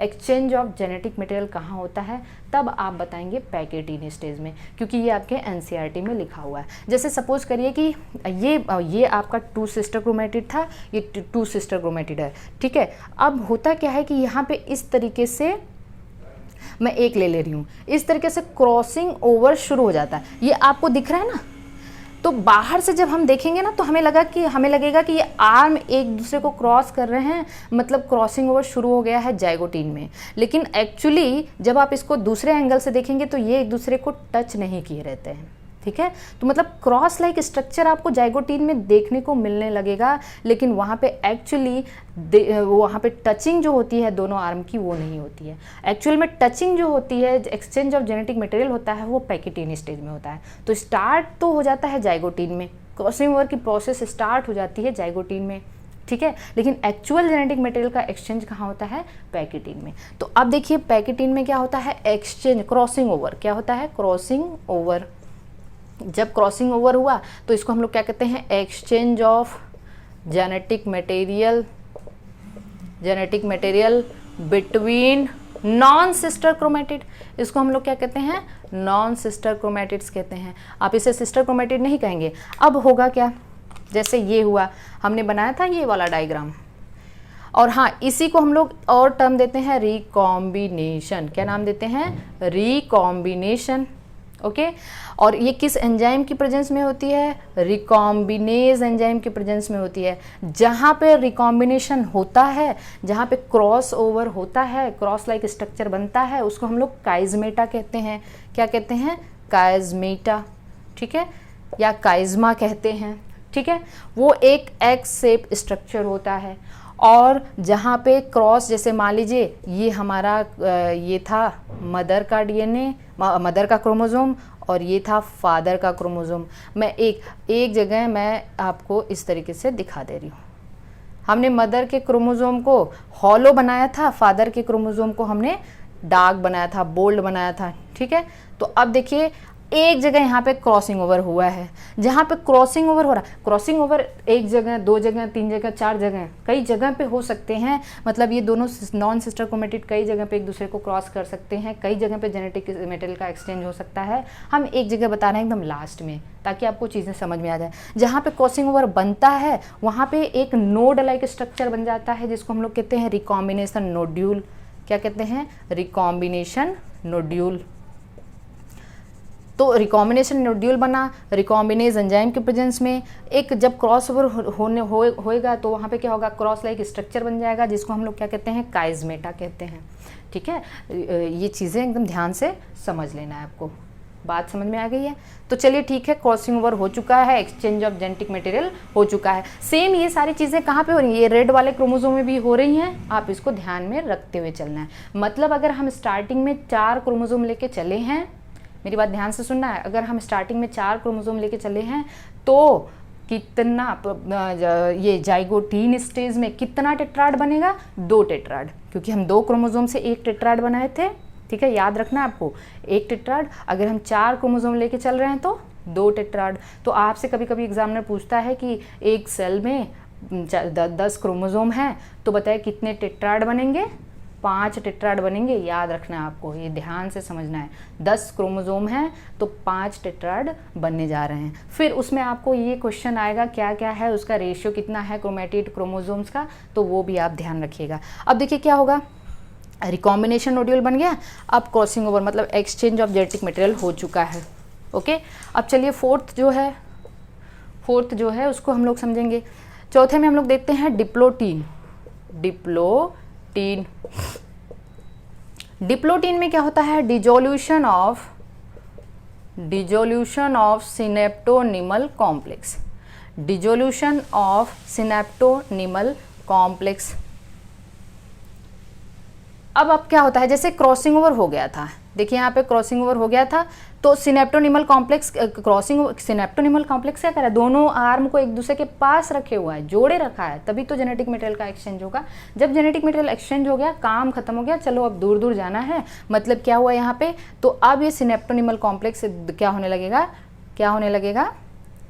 एक्सचेंज ऑफ जेनेटिक मटेरियल कहाँ होता है, तब आप बताएंगे पैकेटीन स्टेज में, क्योंकि ये आपके एनसीईआरटी में लिखा हुआ है। जैसे सपोज करिए कि ये आपका 2 सिस्टर क्रोमेटिड था, ये 2 सिस्टर क्रोमेटिड है, ठीक है। अब होता क्या है कि यहाँ पे इस तरीके से मैं एक ले रही हूँ, इस तरीके से क्रॉसिंग ओवर शुरू हो जाता है। ये आपको दिख रहा है ना, तो बाहर से जब हम देखेंगे ना तो हमें लगेगा कि ये आर्म एक दूसरे को क्रॉस कर रहे हैं, मतलब क्रॉसिंग ओवर शुरू हो गया है जाइगोटीन में। लेकिन एक्चुअली जब आप इसको दूसरे एंगल से देखेंगे तो ये एक दूसरे को टच नहीं किए रहते हैं, ठीक है। तो मतलब क्रॉस लाइक स्ट्रक्चर आपको जाइगोटीन में देखने को मिलने लगेगा, लेकिन वहाँ पे एक्चुअली वहाँ पे टचिंग जो होती है दोनों आर्म की वो नहीं होती है। एक्चुअल में टचिंग जो होती है, एक्सचेंज ऑफ जेनेटिक मटेरियल होता है, वो पैकेटीन स्टेज में होता है। तो स्टार्ट तो हो जाता है जाइगोटीन में, क्रॉसिंग ओवर की प्रोसेस स्टार्ट हो जाती है जाइगोटीन में, ठीक है। लेकिन एक्चुअल जेनेटिक मटेरियल का एक्सचेंज कहाँ होता है, पैकेटीन में। तो अब देखिए पैकेटीन में क्या होता है, एक्सचेंज, क्रॉसिंग ओवर क्या होता है, क्रॉसिंग ओवर। जब क्रॉसिंग ओवर हुआ तो इसको हम लोग क्या कहते हैं, exchange of genetic material between non sister chromatid. इसको हम लोग क्या कहते हैं, नॉन सिस्टर क्रोमेटिड्स कहते हैं। आप इसे सिस्टर क्रोमेटिड नहीं कहेंगे। अब होगा क्या, जैसे ये हुआ, हमने बनाया था ये वाला डायग्राम, और हाँ इसी को हम लोग और टर्म देते हैं रिकॉम्बिनेशन। क्या नाम देते हैं, रिकॉम्बिनेशन, ओके और ये किस एंजाइम की प्रेजेंस में होती है? रिकॉम्बिनेज एंजाइम की प्रेजेंस में होती है। जहाँ पे रिकॉम्बिनेशन होता है, जहाँ पे क्रॉस ओवर होता है, क्रॉस लाइक स्ट्रक्चर बनता है, उसको हम लोग काइज़मेटा कहते हैं। क्या कहते हैं? काइज़मेटा, ठीक है, या काइज़मा कहते हैं, ठीक है। वो एक एक्स शेप स्ट्रक्चर होता है और जहाँ पे क्रॉस, जैसे मान लीजिए ये हमारा ये था मदर का डीएनए, मदर का क्रोमोसोम, और ये था फादर का क्रोमोसोम। मैं एक जगह मैं आपको इस तरीके से दिखा दे रही हूँ। हमने मदर के क्रोमोसोम को हॉलो बनाया था, फादर के क्रोमोसोम को हमने डार्क बनाया था, बोल्ड बनाया था, ठीक है। तो अब देखिए एक जगह यहाँ पे क्रॉसिंग ओवर हुआ है। जहाँ पे क्रॉसिंग ओवर हो रहा है, क्रॉसिंग ओवर एक जगह, दो जगह, तीन जगह, चार जगह, कई जगह पे हो सकते हैं। मतलब ये दोनों नॉन सिस्टर क्रोमेटिड कई जगह पे एक दूसरे को क्रॉस कर सकते हैं, कई जगह पे जेनेटिक मटेरियल का एक्सचेंज हो सकता है। हम एक जगह बता रहे हैं एकदम लास्ट में, ताकि आपको चीज़ें समझ में आ जाए। जहाँ पे क्रॉसिंग ओवर बनता है वहाँ पे एक नोड लाइक स्ट्रक्चर बन जाता है, जिसको हम लोग कहते हैं रिकॉम्बिनेशन नोड्यूल। क्या कहते हैं? Recombination nodule. तो रिकॉम्बिनेशन नोड्यूल बना रिकॉम्बिनेज एंजाइम के प्रेजेंस में। एक जब क्रॉस ओवर होएगा तो वहाँ पे क्या होगा? क्रॉस लाइक स्ट्रक्चर बन जाएगा, जिसको हम लोग क्या कहते हैं? काइज़मेटा कहते हैं, ठीक है। ये चीज़ें एकदम ध्यान से समझ लेना है आपको। बात समझ में आ गई है? तो चलिए ठीक है, क्रॉसिंग ओवर हो चुका है, एक्सचेंज ऑफ जेनेटिक मटेरियल हो चुका है। सेम ये सारी चीज़ें कहाँ पे हो रही हैं? ये रेड वाले क्रोमोसोम में भी हो रही हैं। आप इसको ध्यान में रखते हुए चलना है। मतलब अगर हम स्टार्टिंग में 4 क्रोमोसोम लेके चले हैं, मेरी बात ध्यान से सुनना है, अगर हम स्टार्टिंग में 4 क्रोमोसोम लेके चले हैं तो कितना ये जाइगोटीन स्टेज में कितना टेट्राड बनेगा? 2 टेट्राड, क्योंकि हम 2 क्रोमोसोम से 1 टेट्राड बनाए थे, ठीक है। याद रखना आपको, 1 टेट्राड। अगर हम 4 क्रोमोसोम लेके चल रहे हैं तो 2 टेट्राड। तो आपसे कभी कभी एग्जामिनर पूछता है कि एक सेल में 10 क्रोमोसोम हैं, तो बताए कितने टेट्राड बनेंगे? 5 टेट्राड बनेंगे। याद रखना है आपको, ये ध्यान से समझना है। 10 क्रोमोसोम हैं तो 5 टेट्राड बनने जा रहे हैं। फिर उसमें आपको ये क्वेश्चन आएगा क्या क्या है, उसका रेशियो कितना है क्रोमेटिड क्रोमोसोम्स का, तो वो भी आप ध्यान रखिएगा। अब देखिए क्या होगा, रिकॉम्बिनेशन नोड्यूल बन गया। अब क्रॉसिंग ओवर मतलब एक्सचेंज ऑफ जेनेटिक मटेरियल हो चुका है, ओके। अब चलिए फोर्थ जो है उसको हम लोग समझेंगे। चौथे में हम लोग देखते हैं डिप्लोटीन। डिप्लोटीन में क्या होता है? Dissolution of synaptonemal complex. Dissolution of synaptonemal complex. अब क्या होता है, जैसे क्रॉसिंग ओवर हो गया था, देखिए यहाँ पे क्रॉसिंग ओवर हो गया था, तो सिनेप्टोनिमल कॉम्प्लेक्स सिनेप्टोनिमल कॉम्प्लेक्स क्या कर रहा है? दोनों आर्म को एक दूसरे के पास रखे हुआ है, जोड़े रखा है, तभी तो जेनेटिक मटेरियल का एक्सचेंज होगा। जब जेनेटिक मटेरियल एक्सचेंज हो गया, काम खत्म हो गया, चलो अब दूर दूर जाना है, मतलब क्या हुआ यहाँ पे? तो अब ये सिनेप्टोनिमल कॉम्प्लेक्स क्या होने लगेगा?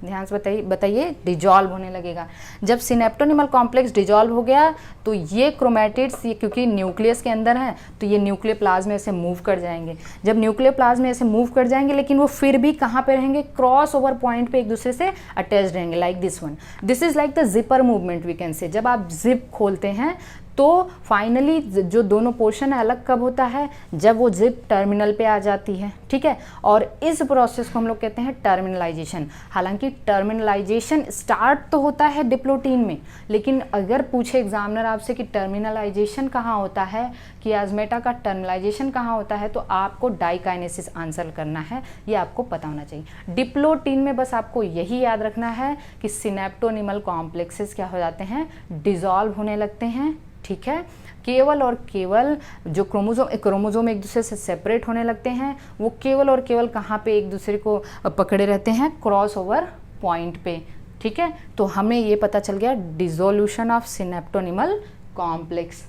ध्यान से बताइए, डिजॉल्व होने लगेगा। जब सिनेप्टोनिमल कॉम्प्लेक्स डिजॉल्व हो गया तो ये क्रोमेटिड्स, ये क्योंकि न्यूक्लियस के अंदर हैं, तो ये न्यूक्लियर प्लाज्म में से मूव कर जाएंगे। जब न्यूक्लियर प्लाज्म में ऐसे मूव कर जाएंगे, लेकिन वो फिर भी कहाँ पे रहेंगे? क्रॉस ओवर पॉइंट पे एक दूसरे से अटैच रहेंगे, like this one. This is like the zipper movement we can say. जब आप जिप खोलते हैं तो फाइनली जो दोनों पोर्शन है अलग कब होता है? जब वो जिप टर्मिनल पे आ जाती है, ठीक है। और इस प्रोसेस को हम लोग कहते हैं टर्मिनलाइजेशन। हालांकि टर्मिनलाइजेशन स्टार्ट तो होता है डिप्लोटीन में, लेकिन अगर पूछे एग्जामिनर आपसे कि टर्मिनलाइजेशन कहाँ होता है, कियाज़मेटा का टर्मिनलाइजेशन कहाँ होता है, तो आपको डाइकाइनेसिस आंसर करना है, ये आपको पता होना चाहिए। डिप्लोटीन में बस आपको यही याद रखना है कि सिनेप्टोनिमल कॉम्प्लेक्सेस क्या हो जाते हैं? डिजॉल्व होने लगते हैं, ठीक है। केवल और केवल जो क्रोमोसोम एक दूसरे से सेपरेट होने लगते हैं, वो केवल और केवल कहाँ पे एक दूसरे को पकड़े रहते हैं? क्रॉस ओवर पॉइंट पे, ठीक है। तो हमें ये पता चल गया डिसोल्यूशन ऑफ सिनेप्टोनिमल कॉम्प्लेक्स,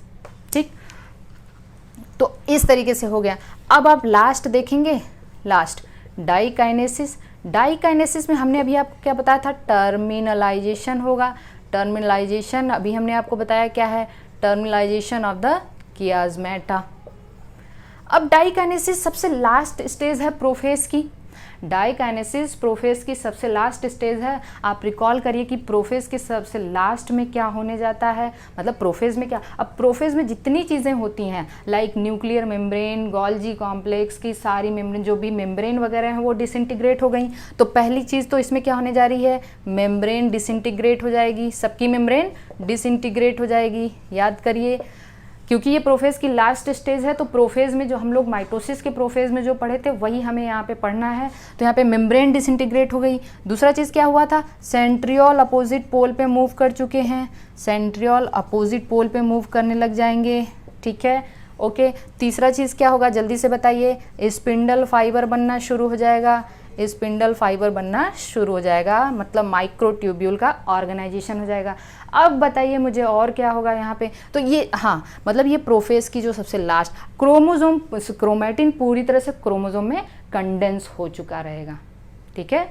ठीक। तो इस तरीके से हो गया। अब आप लास्ट देखेंगे, लास्ट डाइकाइनेसिस। डाइकाइनेसिस में हमने अभी आपको क्या बताया था? टर्मिनलाइजेशन होगा। टर्मिनलाइजेशन अभी हमने आपको बताया क्या है? Terminalization of the chiasmata. अब डाइकाइनेसिस सबसे लास्ट स्टेज है प्रोफेज की। डाइकाइनेसिस प्रोफेज की सबसे लास्ट स्टेज है। आप रिकॉल करिए कि प्रोफेज के सबसे लास्ट में क्या होने जाता है, मतलब प्रोफेज में क्या, अब प्रोफेज में जितनी चीज़ें होती हैं like nuclear membrane, Golgi complex की सारी मेम्ब्रेन, जो भी मेम्ब्रेन वगैरह हैं वो डिसइंटीग्रेट हो गई। तो पहली चीज़ तो इसमें क्या होने जा रही है, मेम्ब्रेन डिसइंटीग्रेट हो जाएगी, सबकी मेम्ब्रेन डिसइंटीग्रेट हो जाएगी। याद करिए, क्योंकि ये प्रोफेज की लास्ट स्टेज है, तो प्रोफेज में जो हम लोग माइटोसिस के प्रोफेज में जो पढ़े थे वही हमें यहाँ पे पढ़ना है। तो यहाँ पे मेम्ब्रेन डिसइंटीग्रेट हो गई। दूसरा चीज़ क्या हुआ था, सेंट्रियोल अपोजिट पोल पे मूव कर चुके हैं, सेंट्रियोल अपोजिट पोल पे मूव करने लग जाएंगे, ठीक है, ओके। तीसरा चीज़ क्या होगा, जल्दी से बताइए, स्पिंडल फाइबर बनना शुरू हो जाएगा, स्पिंडल फाइबर बनना शुरू हो जाएगा, मतलब माइक्रोट्यूब्यूल का ऑर्गेनाइजेशन हो जाएगा। अब बताइए मुझे और क्या होगा यहाँ पे, तो ये हाँ, मतलब ये प्रोफेज की जो सबसे लास्ट क्रोमोजोम, क्रोमैटिन पूरी तरह से क्रोमोजोम में कंडेंस हो चुका रहेगा, ठीक है,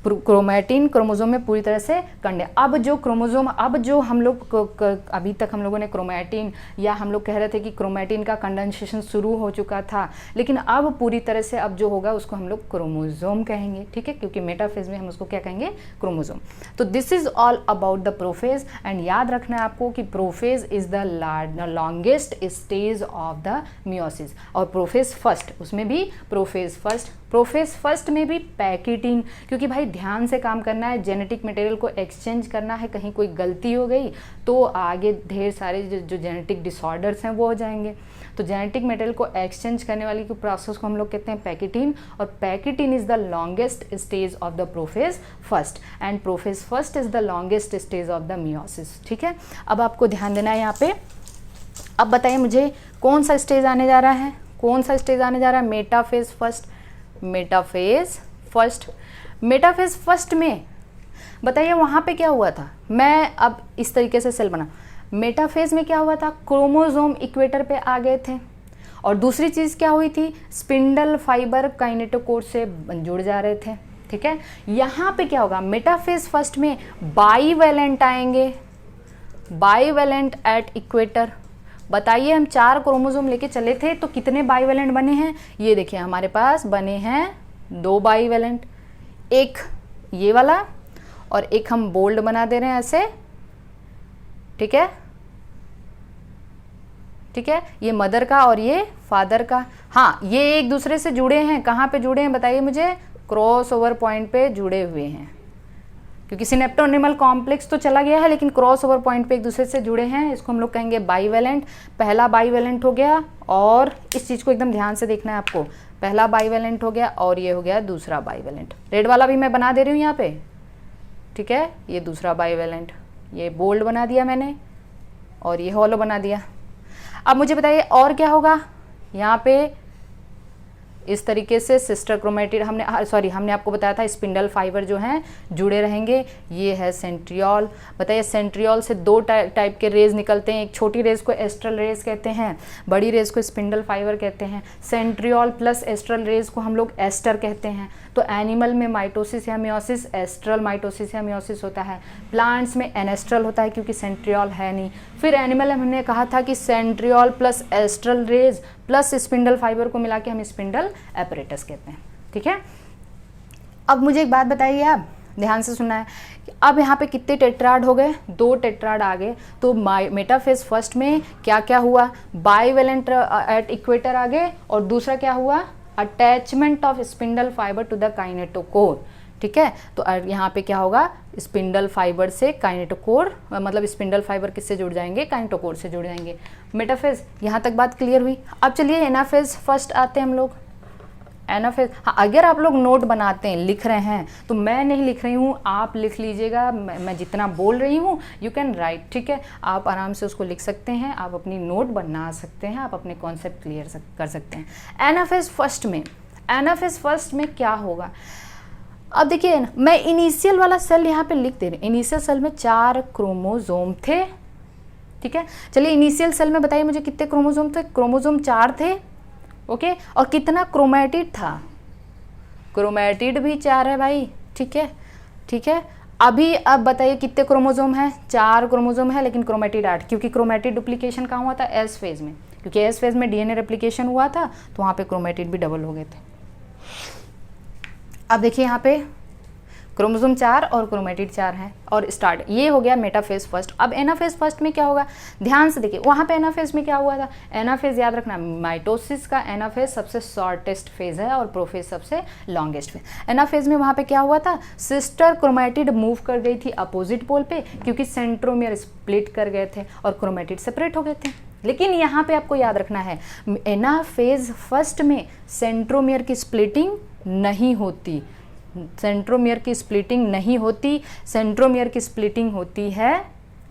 क्रोमैटिन क्रोमोजोम में पूरी तरह से कंडेंस। अब जो क्रोमोजोम, अब जो हम लोग अभी तक हम लोगों ने क्रोमैटिन, या हम लोग कह रहे थे कि क्रोमैटिन का कंडेंसेशन शुरू हो चुका था, लेकिन अब पूरी तरह से अब जो होगा उसको हम लोग क्रोमोजोम कहेंगे, ठीक है, क्योंकि मेटाफेज में हम उसको क्या कहेंगे, क्रोमोजोम। तो this is all about the prophase. And याद रखना है आपको कि prophase is the longest stage of the meiosis, और प्रोफेज फर्स्ट, उसमें भी प्रोफेज फर्स्ट में भी पैकेटिन, क्योंकि भाई ध्यान से काम करना है, जेनेटिक मटेरियल को एक्सचेंज करना है, कहीं कोई गलती हो गई तो आगे ढेर सारे जो जेनेटिक डिसऑर्डर्स हैं वो हो जाएंगे। तो जेनेटिक मटेरियल को एक्सचेंज करने वाली की प्रोसेस को हम लोग कहते हैं पैकेटिन, और pachytene is the longest stage of the prophase first, and prophase first is the longest stage of the meiosis, ठीक है। अब आपको ध्यान देना है यहाँ पे। अब बताइए मुझे कौन सा स्टेज आने जा रहा है, कौन सा स्टेज आने जा रहा है, मेटाफेज फर्स्ट। मेटाफेज फर्स्ट में बताइए वहाँ पे क्या हुआ था, मैं अब इस तरीके से सेल बना, मेटाफेज में क्या हुआ था, क्रोमोसोम इक्वेटर पे आ गए थे, और दूसरी चीज़ क्या हुई थी, स्पिंडल फाइबर काइनेटोकोर से जुड़ जा रहे थे, ठीक है। यहाँ पे क्या होगा, मेटाफेज फर्स्ट में बाईवैलेंट आएंगे, बाईवैलेंट एट इक्वेटर। बताइए हम 4 क्रोमोसोम लेके चले थे तो कितने बाईवैलेंट बने हैं, ये देखिए हमारे पास बने हैं 2 बाईवैलेंट, एक ये वाला और एक हम बोल्ड बना दे रहे हैं ऐसे, ठीक है, ठीक है, ये मदर का और ये फादर का। हाँ, ये एक दूसरे से जुड़े हैं, कहाँ पे जुड़े हैं बताइए मुझे, क्रॉस ओवर पॉइंट पे जुड़े हुए हैं, क्योंकि सिनेप्टोनिमल कॉम्प्लेक्स तो चला गया है लेकिन क्रॉस ओवर पॉइंट पे एक दूसरे से जुड़े हैं, इसको हम लोग कहेंगे बाईवैलेंट। पहला बाईवैलेंट हो गया, और इस चीज़ को एकदम ध्यान से देखना है आपको, पहला बाईवैलेंट हो गया और ये हो गया दूसरा बाईवैलेंट। रेड वाला भी मैं बना दे रही हूँ यहाँ पे, ठीक है, ये दूसरा बाईवैलेंट, ये बोल्ड बना दिया मैंने और ये हॉलो बना दिया। अब मुझे बताइए और क्या होगा, यहाँ पे इस तरीके से सिस्टर क्रोमेटिड हमने आपको बताया था स्पिंडल फाइबर जो हैं जुड़े रहेंगे। ये है सेंट्रियोल। बताइए सेंट्रियोल से 2 टाइप के रेज निकलते हैं, एक छोटी रेज को एस्ट्रल रेज कहते हैं, बड़ी रेज को स्पिंडल फाइबर कहते हैं। सेंट्रियोल प्लस एस्ट्रल रेज को हम लोग एस्टर कहते हैं। तो एनिमल में माइटोसिस या मियोसिस एस्ट्रल माइटोसिस या मियोसिस होता है, प्लांट्स में एनेस्ट्रल होता है क्योंकि सेंट्रियोल है नहीं। फिर एनिमल में हमने कहा था कि centriole plus astral rays plus spindle fibre को मिला के हम स्पिंडल एपरेटस कहते हैं, ठीक है। अब मुझे एक बात बताइए, आप ध्यान से सुनना है, अब यहाँ पे कितने टेट्राड हो गए, 2 टेट्राड आ गए। तो मेटाफेज फर्स्ट में क्या क्या हुआ, बाईवैलेंट एट इक्वेटर आ गए, और दूसरा क्या हुआ, attachment of spindle fibre to the kinetochore, ठीक है। तो यहाँ पे क्या होगा, स्पिंडल फाइबर से काइनेटोकोर, मतलब स्पिंडल फाइबर किससे जुड़ जाएंगे, काइनेटोकोर से जुड़ जाएंगे। मेटाफेज यहाँ तक बात क्लियर हुई। अब चलिए एनाफेज फर्स्ट आते हैं हम लोग। एनाफेज, हाँ, अगर आप लोग नोट बनाते हैं, लिख रहे हैं, तो मैं नहीं लिख रही हूँ, आप लिख लीजिएगा, मैं जितना बोल रही हूँ यू कैन राइट, ठीक है। आप आराम से उसको लिख सकते हैं, आप अपनी नोट बना सकते हैं, आप अपने कॉन्सेप्ट क्लियर कर सकते हैं। एनाफेज फर्स्ट में क्या होगा, अब देखिए मैं इनिशियल वाला सेल यहाँ पे लिख दे रही हूँ। इनिशियल सेल में 4 क्रोमोसोम थे, ठीक है। चलिए इनिशियल सेल में बताइए मुझे कितने क्रोमोसोम थे, क्रोमोसोम 4 थे, ओके। और कितना क्रोमैटिड था, क्रोमैटिड भी 4 है भाई, ठीक है, ठीक है। अभी अब बताइए कितने क्रोमोसोम हैं, 4 क्रोमोसोम है लेकिन क्रोमैटिड 8, क्योंकि क्रोमैटिड डुप्लीकेशन कहाँ हुआ था, एस फेज में, क्योंकि एस फेज में डीएनए रेप्लिकेशन हुआ था तो वहाँ पे क्रोमैटिड भी डबल हो गए थे। अब देखिए यहाँ पे क्रोमोसोम 4 और क्रोमेटिड 4 हैं और स्टार्ट, ये हो गया मेटाफेज फर्स्ट। अब एनाफेज फर्स्ट में क्या होगा, ध्यान से देखिए वहाँ पे एनाफेज में क्या हुआ था, एनाफेज याद रखना माइटोसिस का एनाफेज सबसे शॉर्टेस्ट फेज है और प्रोफेज सबसे लॉन्गेस्ट फेज। एनाफेज में वहाँ पे क्या हुआ था, सिस्टर क्रोमेटिड मूव कर गई थी अपोजिट पोल पे क्योंकि सेंट्रोमियर स्प्लिट कर गए थे और क्रोमेटिड सेपरेट हो गए थे। लेकिन यहाँ पे आपको याद रखना है एनाफेज फर्स्ट में सेंट्रोमियर की स्प्लिटिंग नहीं होती, सेंट्रोमियर की स्प्लिटिंग नहीं होती, सेंट्रोमियर की स्प्लिटिंग होती है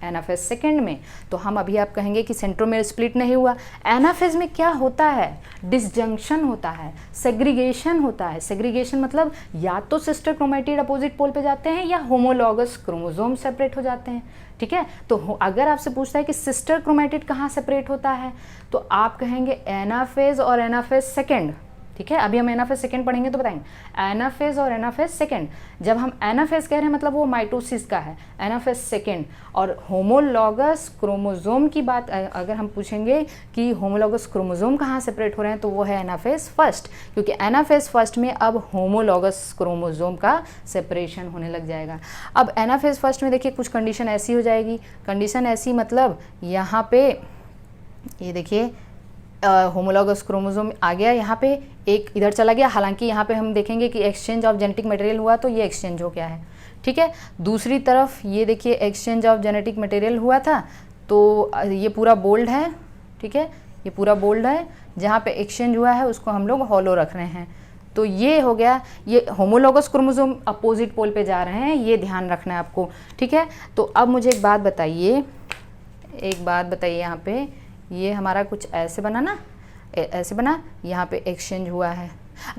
एनाफेज सेकेंड में। तो हम अभी आप कहेंगे कि सेंट्रोमियर स्प्लिट नहीं हुआ। एनाफेज में क्या होता है, डिसजंक्शन होता है, सेग्रीगेशन होता है। सेग्रीगेशन मतलब या तो सिस्टर क्रोमेटिड अपोजिट पोल पे जाते हैं या होमोलॉगस क्रोमोसोम सेपरेट हो जाते हैं, ठीक है। तो अगर आपसे पूछता है कि सिस्टर क्रोमेटिड कहाँ सेपरेट होता है तो आप कहेंगे एनाफेज और एनाफेज सेकेंड, ठीक है। अभी हम एनाफेज सेकेंड पढ़ेंगे तो बताएंगे एनाफेज और एनाफेज सेकेंड। जब हम एनाफेज कह रहे हैं मतलब वो माइटोसिस का है, एनाफेज सेकेंड। और होमोलॉगस क्रोमोसोम की बात अगर हम पूछेंगे कि होमोलॉगस क्रोमोसोम कहाँ सेपरेट हो रहे हैं तो वो है एनाफेज फर्स्ट, क्योंकि एनाफेज फर्स्ट में अब होमोलॉगस क्रोमोसोम का सेपरेशन होने लग जाएगा। अब एनाफेज फर्स्ट में देखिए कुछ कंडीशन ऐसी हो जाएगी, कंडीशन ऐसी मतलब यहाँ पे ये देखिए होमोलॉगस क्रोमोसोम आ गया, यहाँ पे एक इधर चला गया। हालांकि यहाँ पे हम देखेंगे कि एक्सचेंज ऑफ जेनेटिक मटेरियल हुआ तो ये एक्सचेंज हो गया है, ठीक है। दूसरी तरफ ये देखिए एक्सचेंज ऑफ जेनेटिक मटेरियल हुआ था तो ये पूरा बोल्ड है, ठीक है, ये पूरा बोल्ड है। जहाँ पे एक्सचेंज हुआ है उसको हम लोग हॉलो रख रहे हैं। तो ये हो गया, ये होमोलॉगस क्रोमोसोम अपोजिट पोल पे जा रहे हैं, ये ध्यान रखना है आपको, ठीक है। तो अब मुझे एक बात बताइए, यहाँ पे ये हमारा कुछ ऐसे बना ना, ऐसे बना, यहाँ पे एक्सचेंज हुआ है।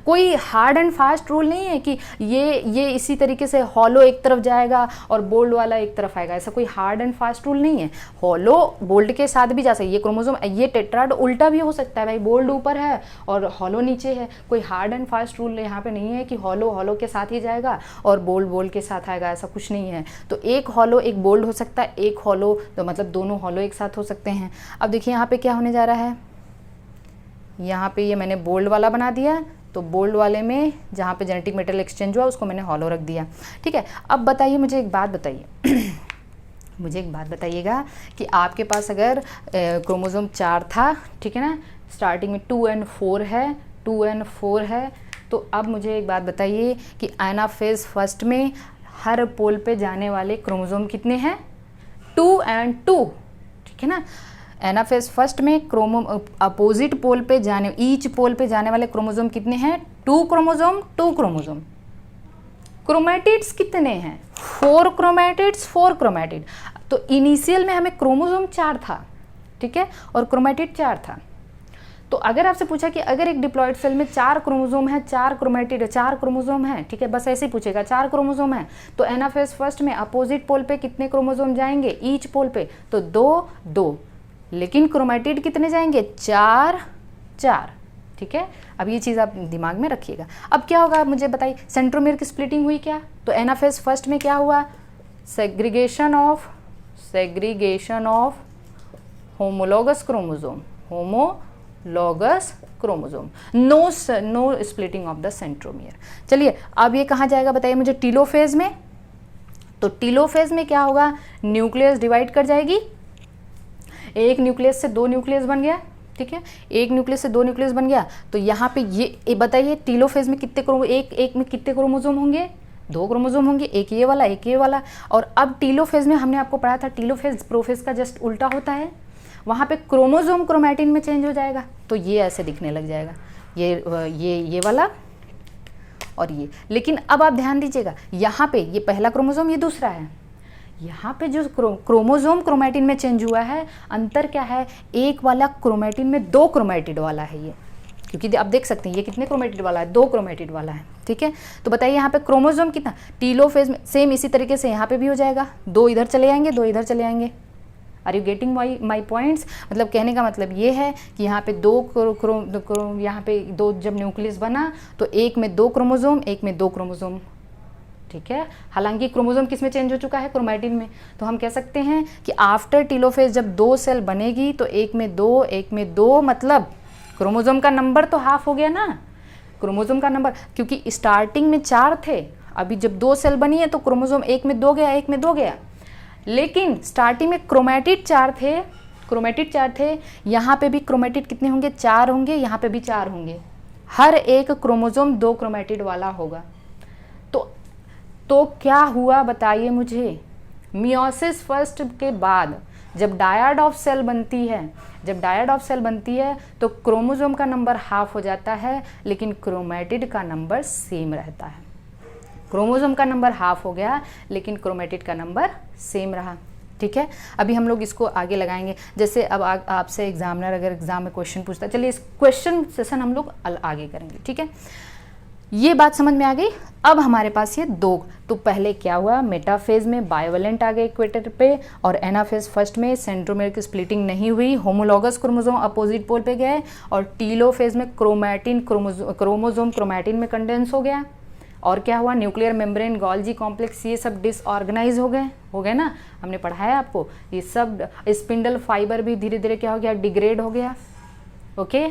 कोई हार्ड एंड फास्ट रूल नहीं है कि ये इसी तरीके से हॉलो एक तरफ जाएगा और बोल्ड वाला एक तरफ आएगा, ऐसा कोई हार्ड एंड फास्ट रूल नहीं है। हॉलो बोल्ड के साथ भी जा सकता है, ये क्रोमोसोम, ये टेट्राड उल्टा भी हो सकता है भाई, बोल्ड ऊपर है और हॉलो नीचे है। कोई हार्ड एंड फास्ट रूल यहाँ पे नहीं है कि हॉलो के साथ ही जाएगा और बोल्ड के साथ आएगा, ऐसा कुछ नहीं है। तो एक हॉलो एक बोल्ड हो सकता है, एक हॉलो तो मतलब दोनों हॉलो एक साथ हो सकते हैं। अब देखिए यहाँ पे क्या होने जा रहा है, यहाँ पे ये मैंने बोल्ड वाला बना दिया, तो बोल्ड वाले में जहाँ पे जेनेटिक मटेरियल एक्सचेंज हुआ उसको मैंने हॉलो रख दिया, ठीक है। अब बताइए मुझे एक बात बताइए मुझे एक बात बताइएगा कि आपके पास अगर क्रोमोसोम 4 था, ठीक है ना, स्टार्टिंग में 2 and 4 है, तो अब मुझे एक बात बताइए कि एनाफेज फर्स्ट में हर पोल पे जाने वाले क्रोमोसोम कितने हैं, 2 and 2, ठीक है ना। एनाफेज फर्स्ट में अपोजिट पोल पे जाने, ईच पोल पे जाने वाले क्रोमोसोम कितने हैं, 2 क्रोमोसोम। क्रोमेटिड्स कितने हैं, 4 क्रोमेटिड। तो इनिशियल में हमें क्रोमोसोम 4 था, ठीक है, और क्रोमेटिड 4 था। तो अगर आपसे पूछा कि अगर एक डिप्लॉयड सेल में 4 क्रोमोसोम है, 4 क्रोमेटिड, 4 क्रोमोसोम है, ठीक है, बस ऐसे ही पूछेगा 4 क्रोमोसोम है, तो एनाफेज फर्स्ट में अपोजिट पोल पे कितने क्रोमोसोम जाएंगे, ईच पोल पे, तो 2। लेकिन क्रोमेटिड कितने जाएंगे, 4, ठीक है। अब ये चीज़ आप दिमाग में रखिएगा। अब क्या होगा मुझे बताइए, सेंट्रोमियर की स्प्लिटिंग हुई क्या, तो एनाफेज फर्स्ट में क्या हुआ, segregation of homologous chromosome, no splitting of the centromere. चलिए अब ये कहाँ जाएगा बताइए मुझे, टीलोफेज में। तो टीलोफेज में क्या होगा, न्यूक्लियस डिवाइड कर जाएगी, एक न्यूक्लियस से 2 न्यूक्लियस बन गया, ठीक है, एक न्यूक्लियस से 2 न्यूक्लियस बन गया। तो यहाँ पे ये बताइए टीलोफेज में कितने एक में कितने क्रोमोसोम होंगे, 2 क्रोमोसोम होंगे, एक ये वाला। और अब टीलोफेज में हमने आपको पढ़ा था टीलोफेज प्रोफेज का जस्ट उल्टा होता है, वहाँ पे क्रोमोसोम क्रोमैटिन में चेंज हो जाएगा, तो ये ऐसे दिखने लग जाएगा, ये वाला और ये। लेकिन अब आप ध्यान दीजिएगा, यहाँ पे ये पहला क्रोमोसोम, ये दूसरा है। यहाँ पे जो क्रोमोसोम क्रोमैटिन में चेंज हुआ है, अंतर क्या है, एक वाला क्रोमैटिन में 2 क्रोमैटिड वाला है ये, क्योंकि आप देख सकते हैं ये कितने क्रोमैटिड वाला है, 2 क्रोमैटिड वाला है, ठीक है। तो बताइए यहाँ पे क्रोमोसोम कितना, टीलोफेज में सेम इसी तरीके से यहाँ पे भी हो जाएगा, 2 इधर चले आएंगे, 2 इधर चले आएंगे। Are you getting my points, मतलब कहने का मतलब ये है कि यहाँ पे 2 यहाँ पे 2 जब न्यूक्लियस बना तो एक में 2 क्रोमोसोम, एक में 2 क्रोमोसोम, ठीक है। हालांकि क्रोमोसोम किस में चेंज हो चुका है, क्रोमैटिन में। तो हम कह सकते हैं कि आफ्टर टीलोफेज जब 2 सेल बनेगी तो एक में 2, मतलब क्रोमोसोम का नंबर तो हाफ हो गया ना, क्रोमोसोम का नंबर, क्योंकि स्टार्टिंग में 4 थे, अभी जब 2 सेल बनी है तो क्रोमोसोम एक में 2 गया, एक में 2 गया, लेकिन स्टार्टिंग में क्रोमेटिड 4 थे, यहाँ पे भी क्रोमेटिड कितने होंगे, 4 होंगे, यहाँ पे भी 4 होंगे, हर एक क्रोमोसोम 2 क्रोमेटिड वाला होगा। तो क्या हुआ बताइए मुझे, मियोसिस फर्स्ट के बाद जब डायड ऑफ सेल बनती है तो क्रोमोसोम का नंबर हाफ हो जाता है, लेकिन क्रोमेटिड का नंबर सेम रहता है। क्रोमोसोम का नंबर हाफ हो गया, लेकिन क्रोमेटिड का नंबर सेम रहा। ठीक है, अभी हम लोग इसको आगे लगाएंगे। जैसे अब आपसे एग्जामिनर अगर एग्जाम में क्वेश्चन पूछता है, चलिए इस क्वेश्चन सेशन हम लोग आगे करेंगे। ठीक है, ये बात समझ में आ गई। अब हमारे पास ये 2, तो पहले क्या हुआ, मेटाफेज में बायोवेलेंट आ गए इक्वेटर पे, और एनाफेज फर्स्ट में सेंट्रोमेयर की स्प्लिटिंग नहीं हुई, होमोलॉगस क्रोमोसोम अपोजिट पोल पे गए, और टीलोफेज में क्रोमोसोम क्रोमैटिन में कंडेंस हो गया। और क्या हुआ, न्यूक्लियर मेम्ब्रेन, गोल्जी कॉम्प्लेक्स, ये सब डिसऑर्गेनाइज हो गए ना, हमने पढ़ा है आपको। ये सब स्पिंडल फाइबर भी धीरे धीरे क्या हो गया, डिग्रेड हो गया। Okay,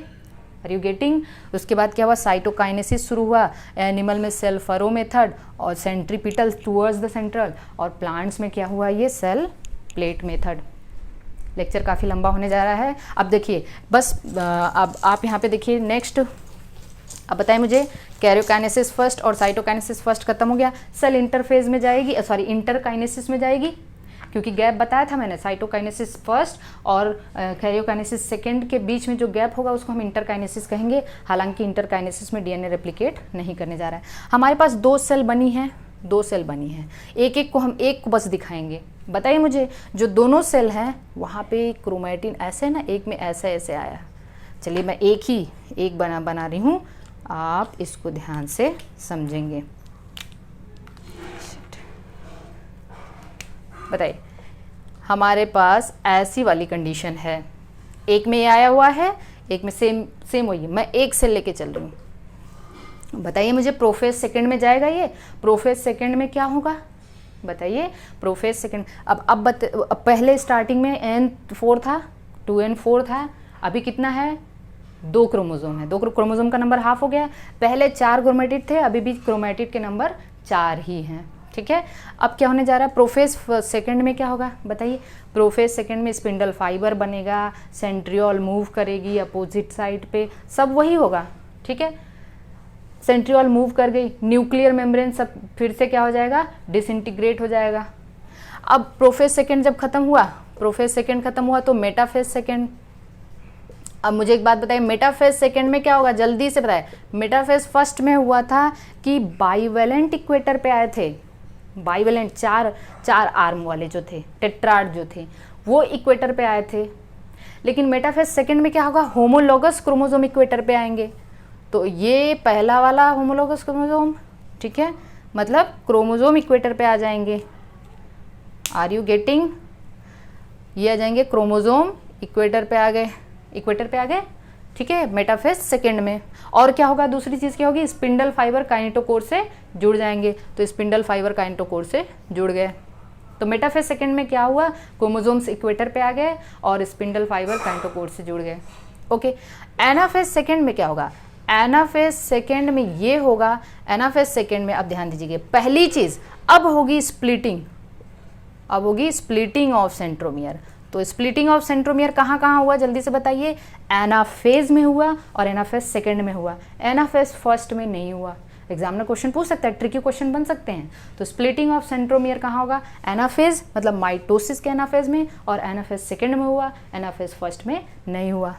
are you getting. उसके बाद क्या हुआ, साइटोकाइनेसिस शुरू हुआ, एनिमल में सेल फरो मेथड और सेंट्रीपिटल टूवर्ड्स द सेंट्रल, और प्लांट्स में क्या हुआ, ये सेल प्लेट मेथड। लेक्चर काफ़ी लंबा होने जा रहा है। अब देखिए बस अब आप यहाँ पे देखिए नेक्स्ट, अब बताइए मुझे, कैरियोकाइनेसिस फर्स्ट और साइटोकाइनेसिस फर्स्ट खत्म हो गया, सेल इंटरफेज में जाएगी, सॉरी इंटरकाइनेसिस में जाएगी, क्योंकि गैप बताया था मैंने, साइटोकाइनेसिस फर्स्ट और कैरियोकाइनेसिस सेकंड के बीच में जो गैप होगा उसको हम इंटरकाइनेसिस कहेंगे। हालांकि इंटरकाइनेसिस में डीएनए रेप्लिकेट नहीं करने जा रहा है। हमारे पास 2 सेल बनी है, एक एक को हम एक को बस दिखाएंगे। बताइए मुझे, जो दोनों सेल हैं वहाँ पे क्रोमैटिन ऐसे ना, एक में ऐसे आया। चलिए मैं एक बना रही हूँ, आप इसको ध्यान से समझेंगे। बताइए, हमारे पास ऐसी वाली कंडीशन है, एक में ये आया हुआ है, एक में सेम वही, मैं एक सेल लेके चल रही हूँ। बताइए मुझे, प्रोफेज सेकंड में जाएगा ये, प्रोफेज सेकंड में क्या होगा बताइए, प्रोफेज सेकंड। अब पहले स्टार्टिंग में N4 था, 2N4 था, अभी कितना है, 2 क्रोमोसोम है, 2 क्रोमोसोम का नंबर हाफ हो गया। पहले 4 क्रोमेटिड थे, अभी भी क्रोमेटिड के नंबर 4 ही हैं। ठीक है, अब क्या होने जा रहा है, प्रोफेज सेकंड में क्या होगा बताइए, प्रोफेज सेकंड में स्पिंडल फाइबर बनेगा, सेंट्रियोल मूव करेगी अपोजिट साइड पे, सब वही होगा। ठीक है, सेंट्रियोल मूव कर गई, न्यूक्लियर मेम्ब्रेन सब फिर से क्या हो जाएगा, डिसइंटीग्रेट हो जाएगा। अब प्रोफेज सेकंड जब खत्म हुआ तो मेटाफेज सेकंड। अब मुझे एक बात बताइए, मेटाफेज सेकंड में क्या होगा, जल्दी से बताए। मेटाफेज फर्स्ट में हुआ था कि बाइवेलेंट इक्वेटर पे आए थे, बाइवेलेंट चार आर्म वाले जो थे, टेट्राड जो थे, वो इक्वेटर पे आए थे। लेकिन मेटाफेज सेकंड में क्या होगा, होमोलॉगस क्रोमोसोम इक्वेटर पे आएंगे। तो ये पहला वाला होमोलॉगस क्रोमोसोम, ठीक है, मतलब क्रोमोसोम इक्वेटर पे आ जाएंगे। आर यू गेटिंग, ये आ जाएंगे क्रोमोसोम इक्वेटर पे आ गए। ठीक है, मेटाफेज सेकंड में। और क्या होगा, दूसरी चीज़ क्या होगी, स्पिंडल फाइबर काइनेटोकोर से जुड़ जाएंगे। तो स्पिंडल फाइबर काइनेटोकोर से जुड़ गए, तो मेटाफेज सेकंड में क्या हुआ, क्रोमोसोम्स इक्वेटर पे आ गए और स्पिंडल फाइबर काइनेटोकोर से जुड़ गए। ओके, एनाफेज सेकंड में क्या होगा, एनाफेज सेकंड में ये होगा, एनाफेज सेकंड में अब ध्यान दीजिए, पहली चीज़ अब होगी स्प्लिटिंग ऑफ सेंट्रोमियर। तो स्प्लिटिंग ऑफ सेंट्रोमियर कहाँ कहाँ हुआ, जल्दी से बताइए। एनाफेज में हुआ और एनाफेज सेकंड में हुआ, एनाफेज फर्स्ट में नहीं हुआ। एग्जामिनर क्वेश्चन पूछ सकता है, ट्रिकी क्वेश्चन बन सकते हैं। तो स्प्लिटिंग ऑफ सेंट्रोमियर कहाँ होगा, एनाफेज मतलब माइटोसिस के एनाफेज में, और एनाफेज सेकंड में हुआ, एनाफेज फर्स्ट में नहीं हुआ।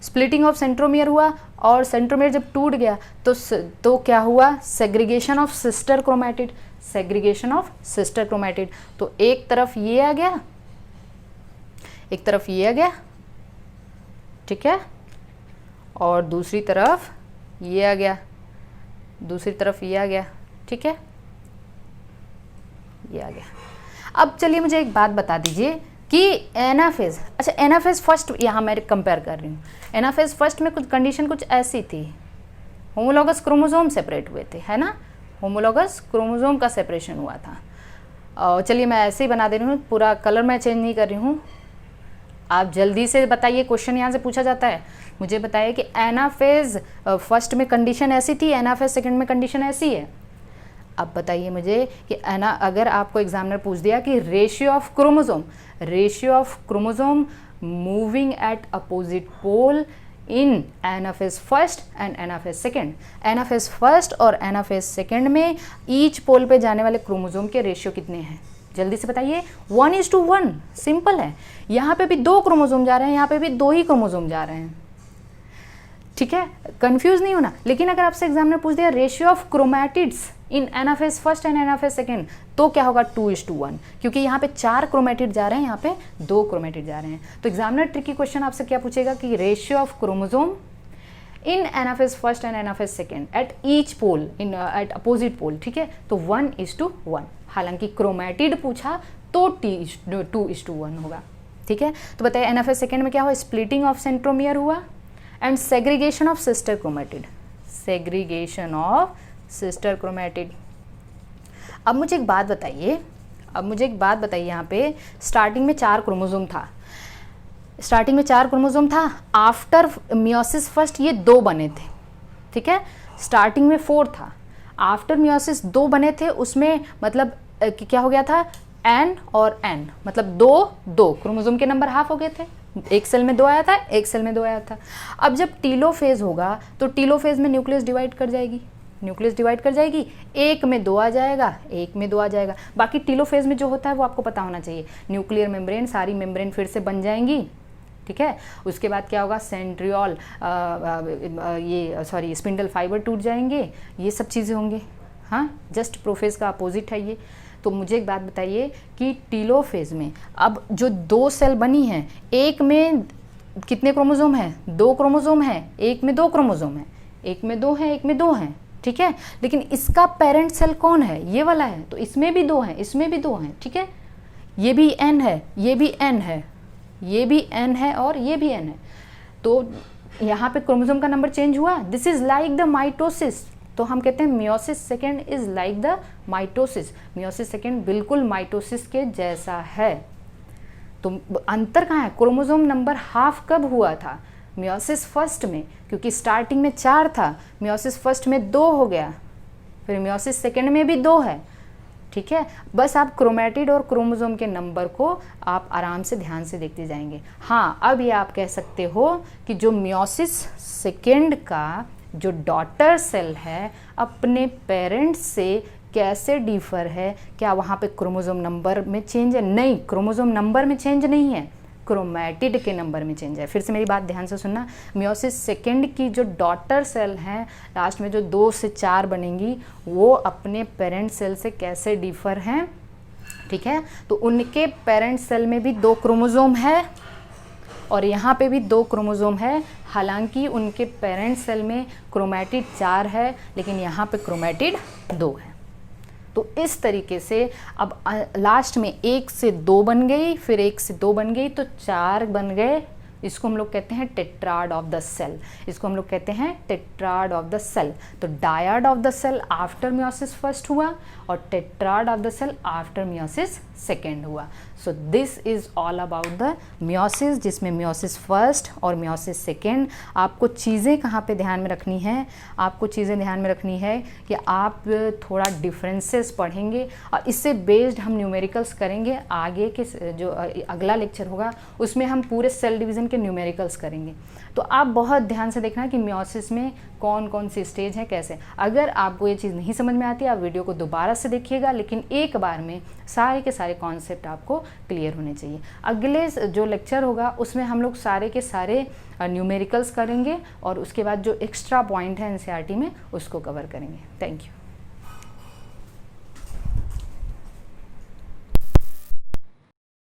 स्प्लिटिंग ऑफ सेंट्रोमियर हुआ और सेंट्रोमियर जब टूट गया तो क्या हुआ, सेग्रीगेशन ऑफ सिस्टर क्रोमैटिड। तो एक तरफ ये आ गया, ठीक है, और दूसरी तरफ ये आ गया, ठीक है, ये आ गया। अब चलिए मुझे एक बात बता दीजिए कि एनाफेज, अच्छा एनाफेज फर्स्ट यहाँ मैं कंपेयर कर रही हूँ, एनाफेज फर्स्ट में कुछ कंडीशन कुछ ऐसी थी, होमोलॉगस क्रोमोसोम सेपरेट हुए थे, है ना, होमोलॉगस क्रोमोसोम का सेपरेशन हुआ था। और चलिए मैं ऐसे ही बना दे रही हूँ, पूरा कलर मैं चेंज नहीं कर रही हूँ। आप जल्दी से बताइए, क्वेश्चन यहाँ से पूछा जाता है। मुझे बताइए कि एनाफेज फर्स्ट में कंडीशन ऐसी थी, एनाफेज सेकंड में कंडीशन ऐसी है। अब बताइए मुझे कि अगर आपको एग्जामिनर पूछ दिया कि ratio of chromosome moving at opposite pole in anaphase first and anaphase second, anaphase first और एनाफेज सेकेंड में ईच पोल पे जाने वाले क्रोमोसोम के रेशियो कितने हैं, जल्दी से बताइए। 1:1, सिंपल है। यहाँ पे भी 2 क्रोमोसोम जा रहे हैं, यहाँ पे भी 2 ही क्रोमोसोम जा रहे हैं, ठीक है, कंफ्यूज नहीं होना। लेकिन अगर आपसे एग्जामिनर पूछ दिया ratio of chromatids in anaphase first and anaphase second, तो क्या होगा 2:1, क्योंकि यहाँ पे 4 क्रोमैटिड जा रहे हैं, यहाँ पे 2 क्रोमैटिड जा रहे हैं। तो एग्जामिनर ट्रिकी क्वेश्चन आपसे क्या पूछेगा कि ratio of chromosome in anaphase first and anaphase second at each pole in at opposite pole, ठीक है, तो 1:1। हालांकि क्रोमैटिड पूछा तो 2:1 होगा, ठीक है। तो बताइए एनाफेज सेकेंड में क्या हुआ, स्प्लिटिंग ऑफ सेंट्रोमियर हुआ and segregation of sister chromatid, segregation of sister chromatid. अब मुझे एक बात बताइए, यहाँ पे स्टार्टिंग में 4 क्रोमोसोम था, आफ्टर मियोसिस फर्स्ट ये 2 बने थे, ठीक है, स्टार्टिंग में 4 था, आफ्टर मियोसिस 2 बने थे, उसमें मतलब क्या हो गया था, एन और एन, मतलब 2 क्रोमोसोम के नंबर हाफ हो गए थे, एक सेल में 2 आया था, एक सेल में 2 आया था। अब जब टीलोफेज होगा तो टीलोफेज में न्यूक्लियस डिवाइड कर जाएगी, एक में 2 आ जाएगा, एक में 2 आ जाएगा। बाकी टीलोफेज में जो होता है वो आपको पता होना चाहिए, न्यूक्लियर मेम्ब्रेन, सारी मेम्ब्रेन फिर से बन जाएंगी, ठीक है। उसके बाद क्या होगा, सेंट्रियोल स्पिंडल फाइबर टूट जाएंगे, ये सब चीज़ें होंगे, हाँ, जस्ट प्रोफेज का अपोजिट है ये। तो मुझे एक बात बताइए कि टीलोफेज में अब जो 2 सेल बनी हैं, एक में कितने क्रोमोसोम हैं, 2 क्रोमोसोम हैं, एक में 2 क्रोमोसोम है, एक में 2 हैं, एक में 2 हैं, ठीक है। लेकिन इसका पेरेंट सेल कौन है, ये वाला है, तो इसमें भी 2 हैं, इसमें भी 2 हैं, ठीक है। ये भी एन है, ये भी एन है, ये भी एन है और ये भी एन है। तो यहाँ पे क्रोमोसोम का नंबर चेंज हुआ, this is like the mitosis. तो हम कहते हैं meiosis second is like the mitosis, meiosis second बिल्कुल माइटोसिस के जैसा है। तो अंतर कहाँ है, क्रोमोसोम नंबर हाफ कब हुआ था, मियोसिस फर्स्ट में, क्योंकि स्टार्टिंग में 4 था, मियोसिस फर्स्ट में 2 हो गया, फिर मियोसिस सेकेंड में भी 2 है, ठीक है। बस आप क्रोमैटिड और क्रोमोसोम के नंबर को आप आराम से ध्यान से देखते जाएंगे। हाँ, अब ये आप कह सकते हो कि जो मियोसिस सेकेंड का जो डॉटर सेल है अपने पेरेंट्स से कैसे डिफर है, क्या वहाँ पे क्रोमोसोम नंबर में चेंज है, नहीं, क्रोमोसोम नंबर में चेंज नहीं है, क्रोमैटिड के नंबर में चेंज है। फिर से मेरी बात ध्यान से सुनना, मियोसिस सेकेंड की जो डॉटर सेल हैं लास्ट में जो 2 से 4 बनेंगी, वो अपने पेरेंट सेल से कैसे डिफर हैं, ठीक है। तो उनके पेरेंट सेल में भी 2 क्रोमोसोम है और यहाँ पे भी 2 क्रोमोसोम है, हालांकि उनके पेरेंट सेल में क्रोमैटिड 4 है लेकिन यहाँ पे क्रोमैटिड 2 है। तो इस तरीके से अब लास्ट में 1 से 2 बन गई, फिर 1 से 2 बन गई तो 4 बन गए, इसको हम लोग कहते हैं टेट्राड ऑफ द सेल, इसको हम लोग कहते हैं टेट्राड ऑफ द सेल। तो dyad of the cell after meiosis first हुआ और tetrad of the cell after meiosis second हुआ। So this is all about the meiosis, जिसमें मियोसिस फर्स्ट और मियोसिस सेकेंड। आपको चीज़ें कहाँ पे ध्यान में रखनी है, आपको चीज़ें ध्यान में रखनी है कि आप थोड़ा डिफरेंसेस पढ़ेंगे और इससे बेस्ड हम न्यूमेरिकल्स करेंगे। आगे के जो अगला लेक्चर होगा उसमें हम पूरे सेल डिवीज़न के न्यूमेरिकल्स करेंगे। तो आप बहुत ध्यान से देखना कि मियोसिस में कौन कौन सी स्टेज है, कैसे। अगर आपको ये चीज़ नहीं समझ में आती आप वीडियो को दोबारा से देखिएगा, लेकिन एक बार में सारे के सारे कॉन्सेप्ट आपको क्लियर होने चाहिए। अगले जो लेक्चर होगा उसमें हम लोग सारे के सारे न्यूमेरिकल्स करेंगे और उसके बाद जो एक्स्ट्रा पॉइंट है एनसीईआरटी में उसको कवर करेंगे। Thank you.